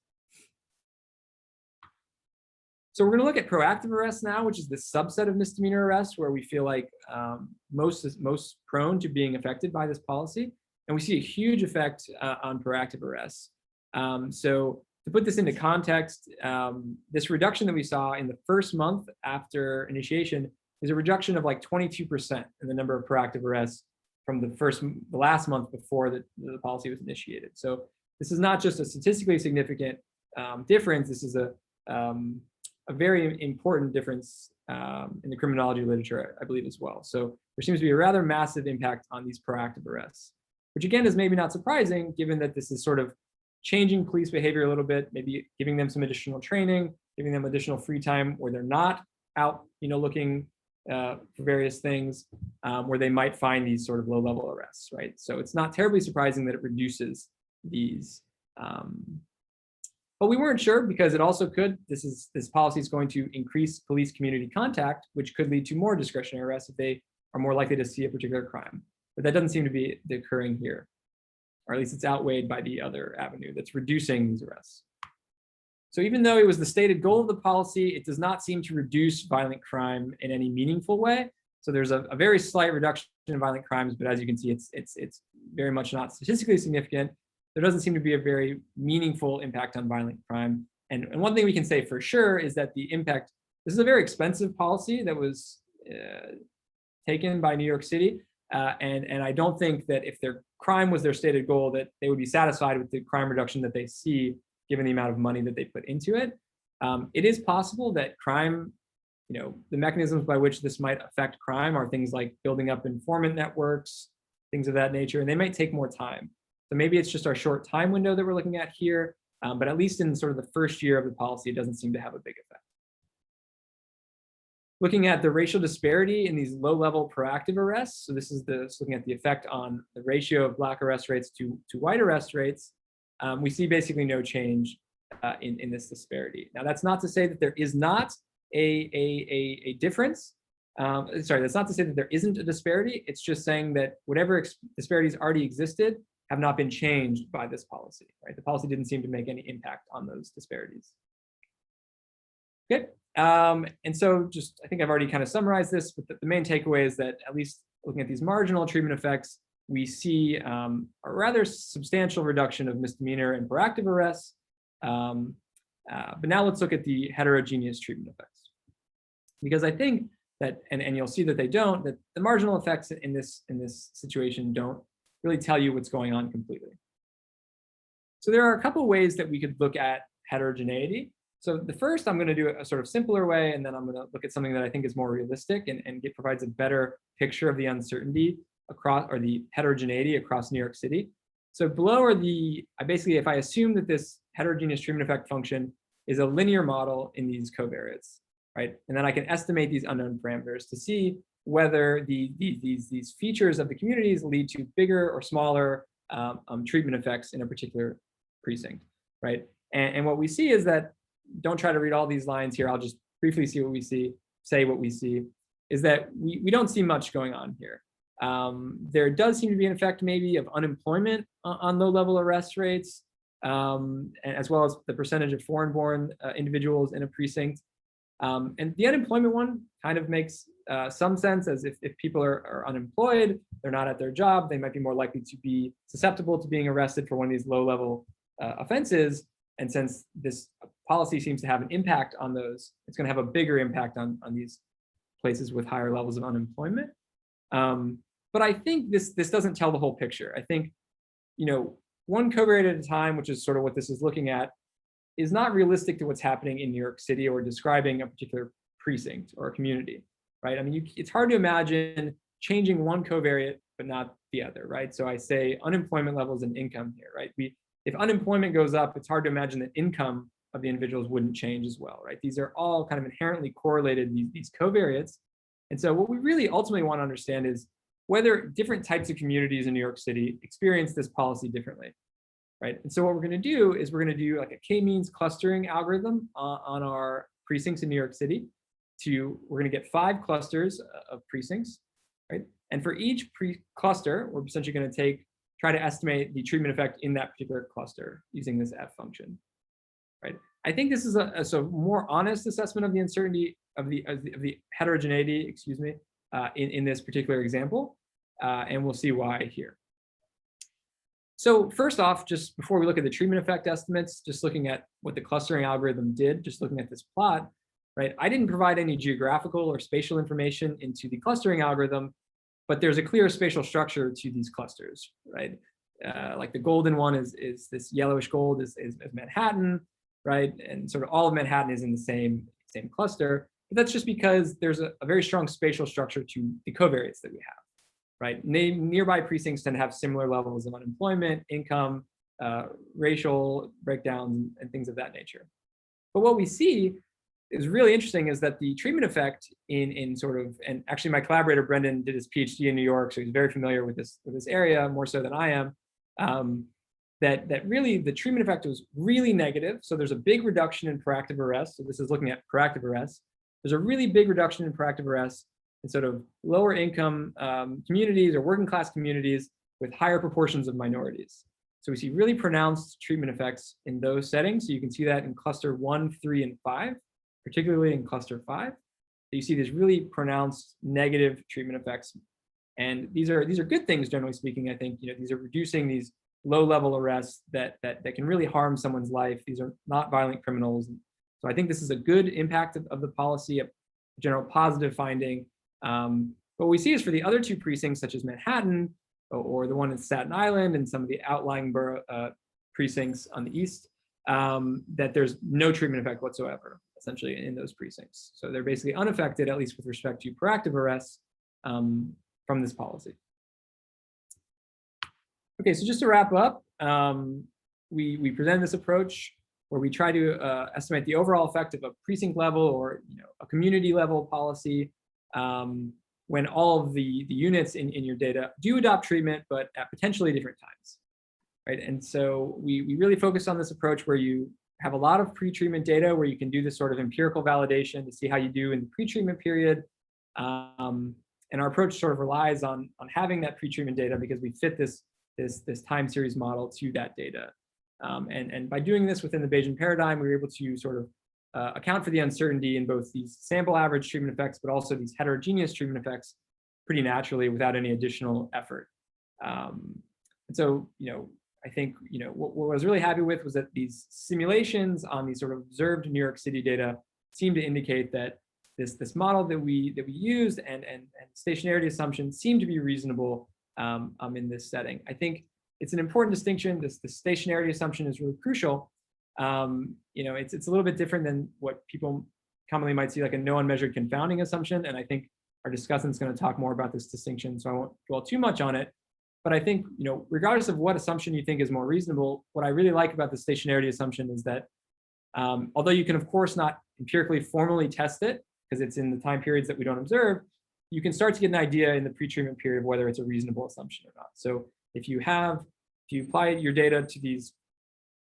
C: So we're going to look at proactive arrests now, which is the subset of misdemeanor arrests where we feel like most prone to being affected by this policy. And we see a huge effect on proactive arrests. So to put this into context, this reduction that we saw in the first month after initiation is a reduction of like 22% in the number of proactive arrests from the last month before the policy was initiated. So this is not just a statistically significant difference. This is a very important difference in the criminology literature, I believe, as well. So there seems to be a rather massive impact on these proactive arrests, which again is maybe not surprising given that this is sort of changing police behavior a little bit, maybe giving them some additional training, giving them additional free time where they're not out, looking for various things, where they might find these sort of low-level arrests, right? So it's not terribly surprising that it reduces these. But we weren't sure because it also could, this policy is going to increase police community contact, which could lead to more discretionary arrests if they are more likely to see a particular crime. But that doesn't seem to be occurring here, or at least it's outweighed by the other avenue that's reducing these arrests. So even though it was the stated goal of the policy, it does not seem to reduce violent crime in any meaningful way. So there's a very slight reduction in violent crimes, but as you can see, it's very much not statistically significant. There doesn't seem to be a very meaningful impact on violent crime. And one thing we can say for sure is that the impact, this is a very expensive policy that was taken by New York City. And I don't think that if their crime was their stated goal, that they would be satisfied with the crime reduction that they see, given the amount of money that they put into it. It is possible that crime, the mechanisms by which this might affect crime are things like building up informant networks, things of that nature, and they might take more time. So maybe it's just our short time window that we're looking at here, but at least in sort of the first year of the policy, it doesn't seem to have a big effect. Looking at the racial disparity in these low-level proactive arrests, so this is looking at the effect on the ratio of Black arrest rates to white arrest rates, we see basically no change in this disparity. Now, that's not to say that there is not a difference. Sorry, that's not to say that there isn't a disparity. It's just saying that whatever disparities already existed have not been changed by this policy, right? The policy didn't seem to make any impact on those disparities. Okay. And so I think I've already kind of summarized this, but the main takeaway is that at least looking at these marginal treatment effects, we see a rather substantial reduction of misdemeanor and proactive arrests. But now let's look at the heterogeneous treatment effects. Because I think that, and you'll see that that the marginal effects in this situation don't really tell you what's going on completely. So there are a couple ways that we could look at heterogeneity. So the first, I'm going to do a sort of simpler way, and then I'm going to look at something that I think is more realistic and provides a better picture of the uncertainty across, or the heterogeneity across New York City. So below are basically, if I assume that this heterogeneous treatment effect function is a linear model in these covariates, right? And then I can estimate these unknown parameters to see whether these features of the communities lead to bigger or smaller treatment effects in a particular precinct, right? And what we see is that, don't try to read all these lines here, I'll just briefly say what we see, is that we don't see much going on here. There does seem to be an effect maybe of unemployment on low-level arrest rates, as well as the percentage of foreign-born individuals in a precinct. And the unemployment one kind of makes some sense, as if people are unemployed, they're not at their job, they might be more likely to be susceptible to being arrested for one of these low-level offenses. And since this policy seems to have an impact on those, it's going to have a bigger impact on these places with higher levels of unemployment. But I think this doesn't tell the whole picture. I think, one covariate at a time, which is sort of what this is looking at, is not realistic to what's happening in New York City or describing a particular precinct or a community, right? I mean, it's hard to imagine changing one covariate, but not the other, right? So I say unemployment levels and income here, right? If unemployment goes up, it's hard to imagine that income of the individuals wouldn't change as well, right? These are all kind of inherently correlated, these covariates. And so what we really ultimately want to understand is whether different types of communities in New York City experience this policy differently, right? And so what we're going to do is we're going to do like a k-means clustering algorithm on our precincts in New York City. We're going to get 5 clusters of precincts, right? And for each cluster, we're essentially going to try to estimate the treatment effect in that particular cluster using this F function, right? I think this is a more honest assessment of the uncertainty of the heterogeneity, excuse me, in this particular example, and we'll see why here. So first off, just before we look at the treatment effect estimates, just looking at what the clustering algorithm did, just looking at this plot, right? I didn't provide any geographical or spatial information into the clustering algorithm, but there's a clear spatial structure to these clusters, right? Like the golden one is this yellowish gold is Manhattan, right? And sort of all of Manhattan is in the same cluster. But that's just because there's a very strong spatial structure to the covariates that we have, right? Nearby precincts tend to have similar levels of unemployment, income, racial breakdowns, and things of that nature. But what we see is really interesting is that the treatment effect in sort of, and actually my collaborator Brenden did his PhD in New York, so he's very familiar with this area more so than I am. That really the treatment effect was really negative. So there's a big reduction in proactive arrest. So this is looking at proactive arrest. There's a really big reduction in proactive arrest in sort of lower income communities or working class communities with higher proportions of minorities. So we see really pronounced treatment effects in those settings. So you can see that in cluster 1, 3, and 5, particularly in cluster 5. You see these really pronounced negative treatment effects. And these are good things, generally speaking. I think these are reducing these low-level arrests that can really harm someone's life. These are not violent criminals. So I think this is a good impact of the policy, a general positive finding. What we see is for the other 2 precincts, such as Manhattan or the one in Staten Island and some of the outlying borough precincts on the east, that there's no treatment effect whatsoever, essentially, in those precincts. So they're basically unaffected, at least with respect to proactive arrests from this policy. Okay, so just to wrap up, we present this approach where we try to estimate the overall effect of a precinct level or a community level policy when all of the units in your data do adopt treatment, but at potentially different times, right? And so we really focus on this approach where you have a lot of pre-treatment data where you can do this sort of empirical validation to see how you do in the pre-treatment period. And our approach sort of relies on having that pre-treatment data because we fit this time series model to that data. And by doing this within the Bayesian paradigm, we were able to sort of account for the uncertainty in both these sample average treatment effects, but also these heterogeneous treatment effects pretty naturally without any additional effort. And so, I think, what I was really happy with was that these simulations on these sort of observed New York City data seem to indicate that this model that we used and stationarity assumptions seem to be reasonable in this setting. I think it's an important distinction. This stationarity assumption is really crucial. It's a little bit different than what people commonly might see like a no unmeasured confounding assumption. And I think our discussant is going to talk more about this distinction, so I won't dwell too much on it. But I think, regardless of what assumption you think is more reasonable, what I really like about the stationarity assumption is that although you can, of course, not empirically formally test it because it's in the time periods that we don't observe, you can start to get an idea in the pre-treatment period of whether it's a reasonable assumption or not. So if you apply your data to these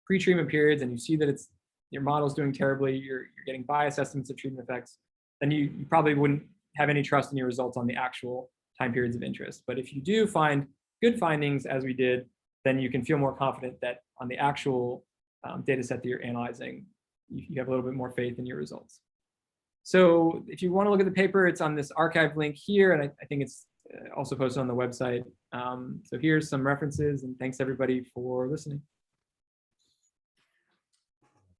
C: pre-treatment periods and you see that your model's doing terribly, you're getting biased estimates of treatment effects, then you probably wouldn't have any trust in your results on the actual time periods of interest. But if you do find good findings, as we did, then you can feel more confident that on the actual data set that you're analyzing, you have a little bit more faith in your results. So if you want to look at the paper, it's on this archive link here, and I think it's also posted on the website. So here's some references, and thanks everybody for listening.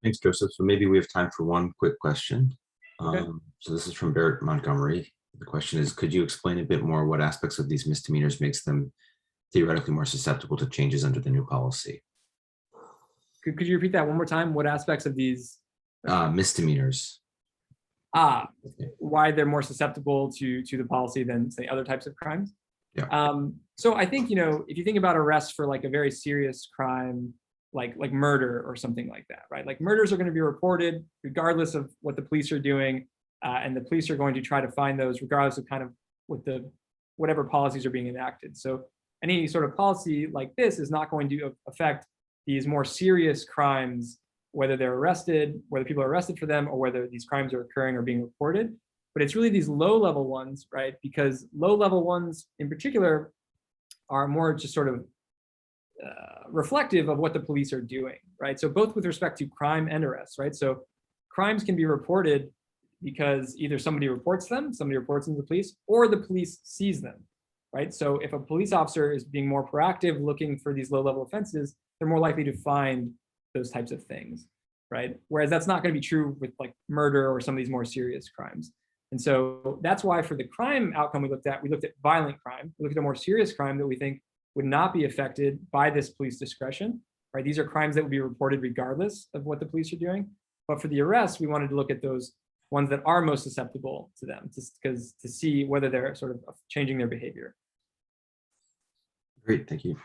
B: Thanks, Joseph. So maybe we have time for one quick question.
C: Okay.
B: So this is from Barrett Montgomery. The question is, could you explain a bit more what aspects of these misdemeanors makes them theoretically more susceptible to changes under the new policy?
C: Could you repeat that one more time? What aspects of these?
B: Misdemeanors.
C: why they're more susceptible to the policy than, say, other types of crimes.
B: Yeah.
C: So I think, if you think about arrests for like a very serious crime, like murder or something like that, right? Like murders are going to be reported regardless of what the police are doing, and the police are going to try to find those regardless of kind of whatever policies are being enacted. So any sort of policy like this is not going to affect these more serious crimes, whether they're arrested, whether people are arrested for them, or whether these crimes are occurring or being reported. But it's really these low-level ones, right? Because low-level ones in particular are more just sort of reflective of what the police are doing, right? So both with respect to crime and arrests, right? So crimes can be reported because either somebody reports them to the police, or the police sees them, right? So if a police officer is being more proactive, looking for these low-level offenses, they're more likely to find those types of things, right? Whereas that's not going to be true with like murder or some of these more serious crimes. And so that's why for the crime outcome we looked at violent crime. We looked at a more serious crime that we think would not be affected by this police discretion, right? These are crimes that would be reported regardless of what the police are doing. But for the arrests, we wanted to look at those ones that are most susceptible to them, to see whether they're sort of changing their behavior.
B: Great, thank you.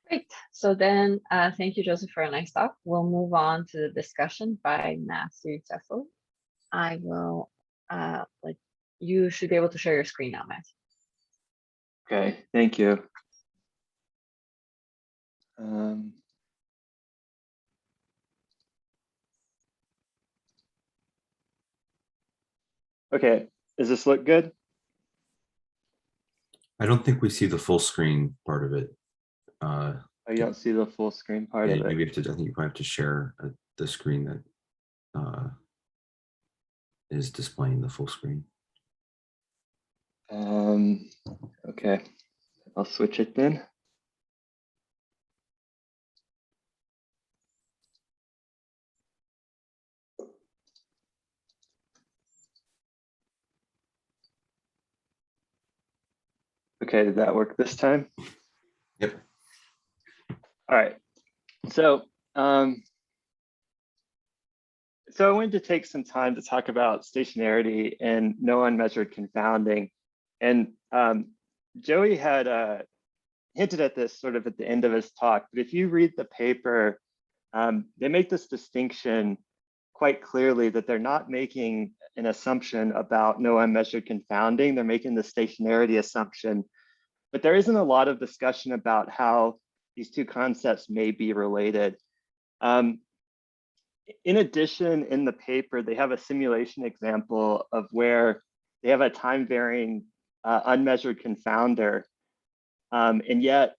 A: Great. So then, thank you, Joseph, for a nice talk. We'll move on to the discussion by Matthew Cefalu. I will, you should be able to share your screen now, Matthew.
D: Okay, thank you. Okay, does this look good?
B: I don't think we see the full screen part of it.
D: Oh, you don't see the full screen part of it?
B: Maybe I think you might have to share the screen that is displaying the full screen.
D: Okay, I'll switch it then. Okay, did that work this time?
B: Yep.
D: All right. So, I wanted to take some time to talk about stationarity and no unmeasured confounding. And Joey had hinted at this sort of at the end of his talk, but if you read the paper, they make this distinction quite clearly that they're not making an assumption about no unmeasured confounding. They're making the stationarity assumption, but there isn't a lot of discussion about how these two concepts may be related. In addition, in the paper, they have a simulation example of where they have a time varying unmeasured confounder. And yet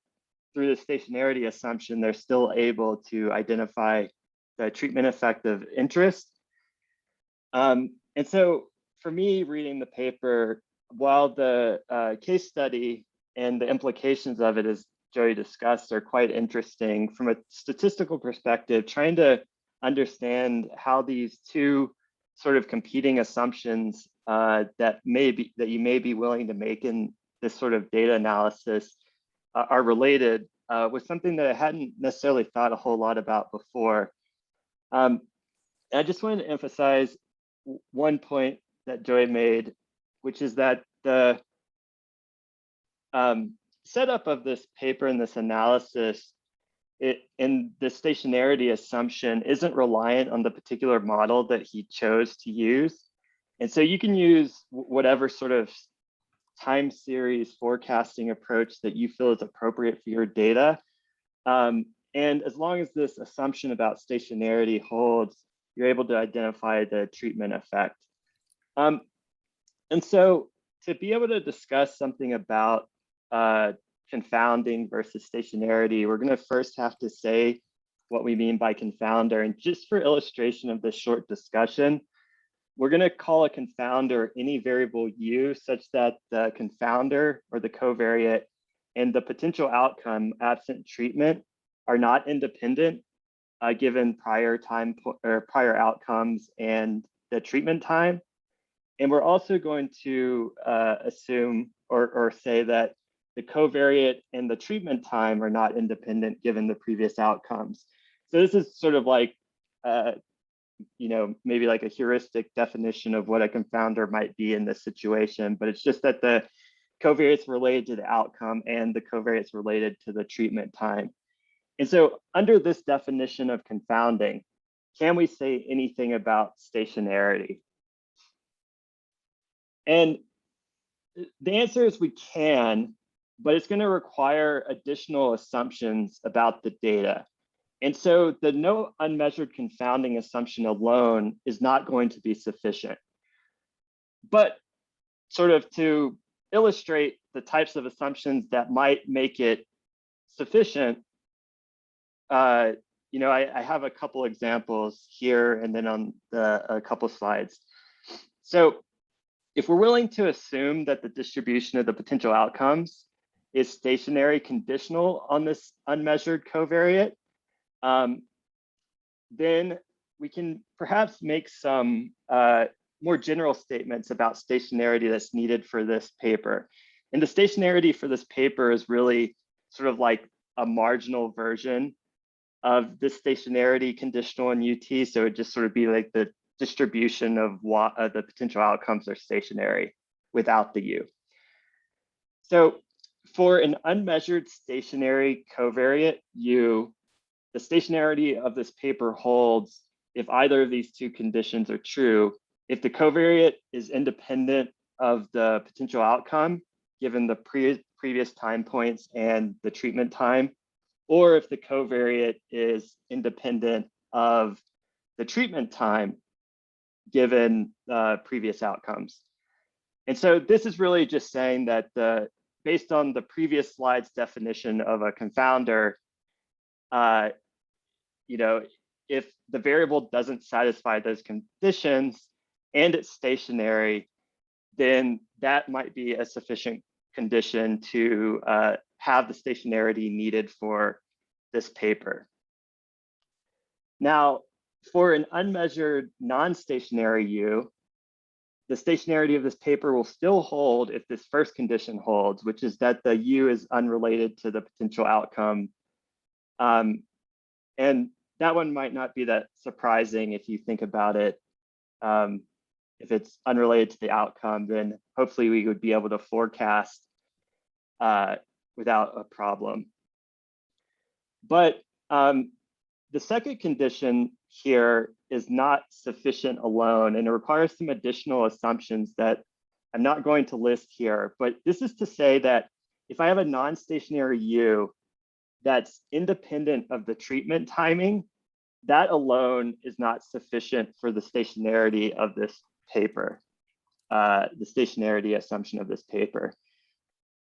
D: through the stationarity assumption, they're still able to identify the treatment effect of interest. And so for me, reading the paper, while the case study and the implications of it, as Joey discussed, are quite interesting from a statistical perspective, trying to understand how these two sort of competing assumptions that you may be willing to make in this sort of data analysis are related was something that I hadn't necessarily thought a whole lot about before. I just wanted to emphasize one point that Joey made, which is that the setup of this paper and this analysis in the stationarity assumption isn't reliant on the particular model that he chose to use. And so you can use whatever sort of time series forecasting approach that you feel is appropriate for your data. And as long as this assumption about stationarity holds, you're able to identify the treatment effect. And so to be able to discuss something about confounding versus stationarity, we're going to first have to say what we mean by confounder. And just for illustration of this short discussion, we're going to call a confounder any variable u such that the confounder or the covariate and the potential outcome absent treatment are not independent given prior time or prior outcomes and the treatment time. And we're also going to assume or say that the covariate and the treatment time are not independent given the previous outcomes. So this is sort of like maybe like a heuristic definition of what a confounder might be in this situation, but it's just that the covariates related to the outcome and the covariates related to the treatment time. And so under this definition of confounding, can we say anything about stationarity? And the answer is we can, but it's going to require additional assumptions about the data. And so the no unmeasured confounding assumption alone is not going to be sufficient. But sort of to illustrate the types of assumptions that might make it sufficient, I have a couple examples here and then on a couple slides. So if we're willing to assume that the distribution of the potential outcomes is stationary conditional on this unmeasured covariate, then we can perhaps make some more general statements about stationarity that's needed for this paper. And the stationarity for this paper is really sort of like a marginal version of the stationarity conditional in UT. So it'd just sort of be like the distribution of what the potential outcomes are stationary without the U. So for an unmeasured stationary covariate U, the stationarity of this paper holds if either of these two conditions are true, if the covariate is independent of the potential outcome, given the previous time points and the treatment time, or if the covariate is independent of the treatment time, given previous outcomes. And so this is really just saying that based on the previous slide's definition of a confounder, if the variable doesn't satisfy those conditions and it's stationary, then that might be a sufficient condition to have the stationarity needed for this paper. Now, for an unmeasured non-stationary U, the stationarity of this paper will still hold if this first condition holds, which is that the U is unrelated to the potential outcome. And that one might not be that surprising if you think about it. If it's unrelated to the outcome, then hopefully we would be able to forecast without a problem. But the second condition here is not sufficient alone, and it requires some additional assumptions that I'm not going to list here. But this is to say that if I have a non-stationary U that's independent of the treatment timing, that alone is not sufficient for the stationarity of this paper, the stationarity assumption of this paper.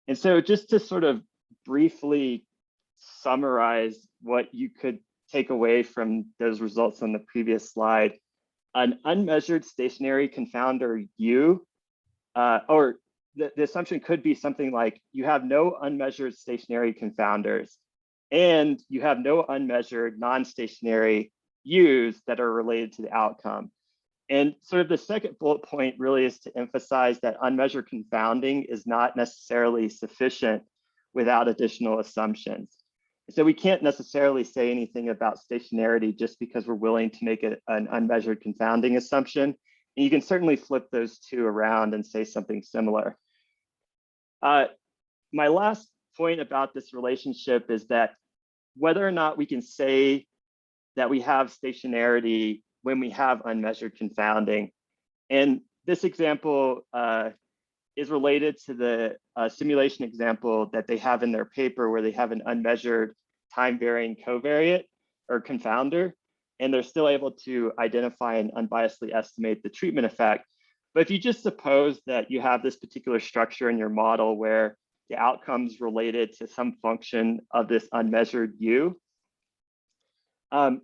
D: And so just to sort of briefly summarize what you could take away from those results on the previous slide, an unmeasured stationary confounder U, or the assumption could be something like you have no unmeasured stationary confounders and you have no unmeasured non-stationary U's that are related to the outcome. And sort of the second bullet point really is to emphasize that unmeasured confounding is not necessarily sufficient without additional assumptions. So we can't necessarily say anything about stationarity just because we're willing to make it an unmeasured confounding assumption. And you can certainly flip those two around and say something similar. My last point about this relationship is that whether or not we can say that we have stationarity when we have unmeasured confounding. And this example is related to the simulation example that they have in their paper where they have an unmeasured time varying covariate or confounder, and they're still able to identify and unbiasedly estimate the treatment effect. But if you just suppose that you have this particular structure in your model where the outcome's related to some function of this unmeasured U,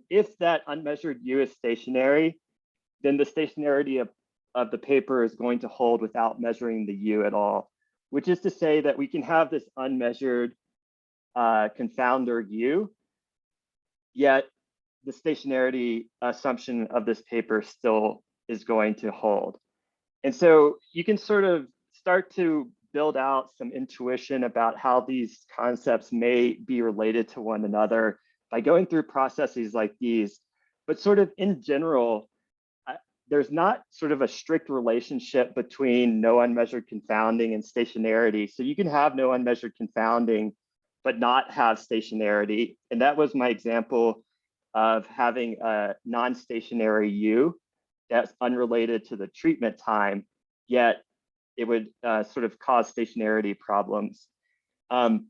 D: if that unmeasured U is stationary, then the stationarity of the paper is going to hold without measuring the U at all, which is to say that we can have this unmeasured confounder U, yet the stationarity assumption of this paper still is going to hold. And so you can sort of start to build out some intuition about how these concepts may be related to one another by going through processes like these. But sort of in general, there's not sort of a strict relationship between no unmeasured confounding and stationarity. So you can have no unmeasured confounding, but not have stationarity. And that was my example of having a non-stationary U that's unrelated to the treatment time, yet it would sort of cause stationarity problems. And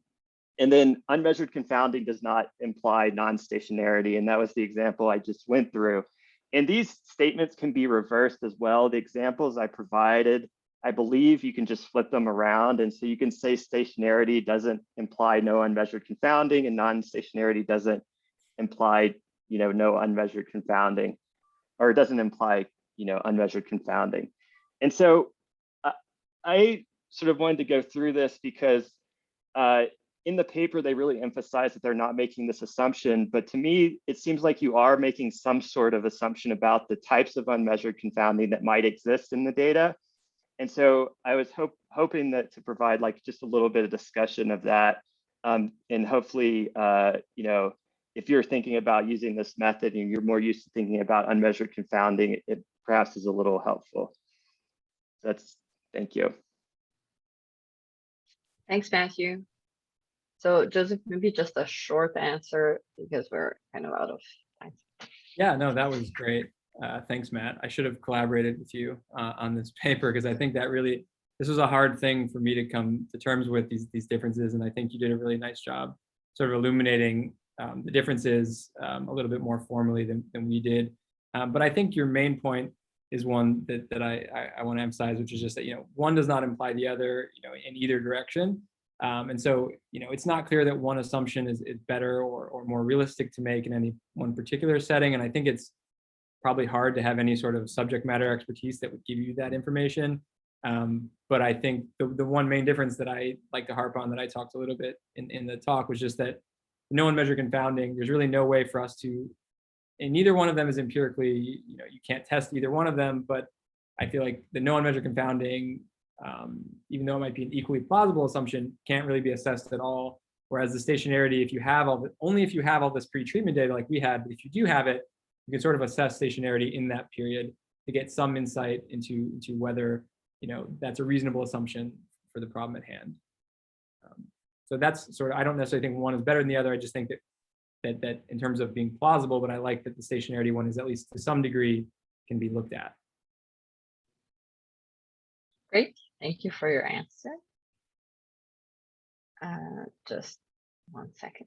D: then unmeasured confounding does not imply non-stationarity. And that was the example I just went through. And these statements can be reversed as well. The examples I provided, I believe you can just flip them around. And so you can say stationarity doesn't imply no unmeasured confounding, and non-stationarity doesn't imply, no unmeasured confounding, or it doesn't imply, unmeasured confounding. And so I sort of wanted to go through this because in the paper, they really emphasize that they're not making this assumption, but to me, it seems like you are making some sort of assumption about the types of unmeasured confounding that might exist in the data. And so I was hoping that to provide like just a little bit of discussion of that. And hopefully, if you're thinking about using this method and you're more used to thinking about unmeasured confounding, it perhaps is a little helpful. Thank you.
A: Thanks, Matthew. So Joseph, maybe just a short answer because we're kind of out of time.
C: Yeah, no, that was great. Thanks, Matt. I should have collaborated with you on this paper because I think that really, this was a hard thing for me to come to terms with, these differences. And I think you did a really nice job sort of illuminating the differences a little bit more formally than we did. But I think your main point is one that I want to emphasize, which is just that, one does not imply the other, in either direction. And so, it's not clear that one assumption is better or more realistic to make in any one particular setting. And I think it's probably hard to have any sort of subject matter expertise that would give you that information. But I think the one main difference that I like to harp on, that I talked a little bit in the talk, was just that no unmeasured confounding, there's really no way for us to, and neither one of them is empirically, you can't test either one of them, but I feel like the no unmeasured confounding, even though it might be an equally plausible assumption, can't really be assessed at all. Whereas the stationarity, if you have only if you have all this pre-treatment data like we had, but if you do have it, you can sort of assess stationarity in that period to get some insight into whether, that's a reasonable assumption for the problem at hand. So that's sort of, I don't necessarily think one is better than the other. I just think that in terms of being plausible, but I like that the stationarity one is, at least to some degree, can be looked at.
A: Great, thank you for your answer. Just 1 second.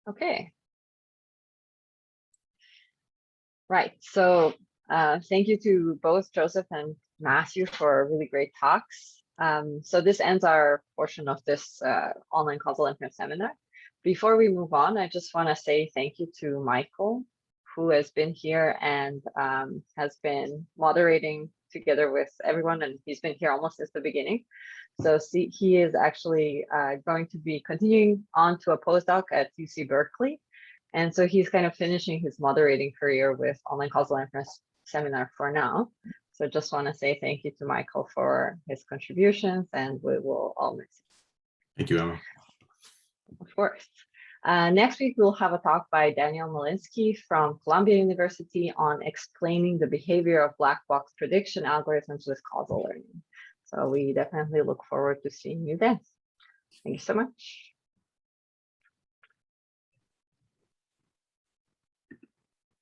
A: Okay. Right, so thank you to both Joseph and Matthew for really great talks. So this ends our portion of this online causal inference seminar. Before we move on, I just want to say thank you to Michael, who has been here and has been moderating together with everyone, and he's been here almost since the beginning. So he is actually going to be continuing on to a postdoc at UC Berkeley. And so he's kind of finishing his moderating career with online causal inference seminar for now. So just want to say thank you to Michael for his contributions, and we will all miss him.
B: Thank you, Emma.
A: Of course. Next week, we'll have a talk by Daniel Malinsky from Columbia University on explaining the behavior of black box prediction algorithms with causal learning. So we definitely look forward to seeing you then. Thank you so much.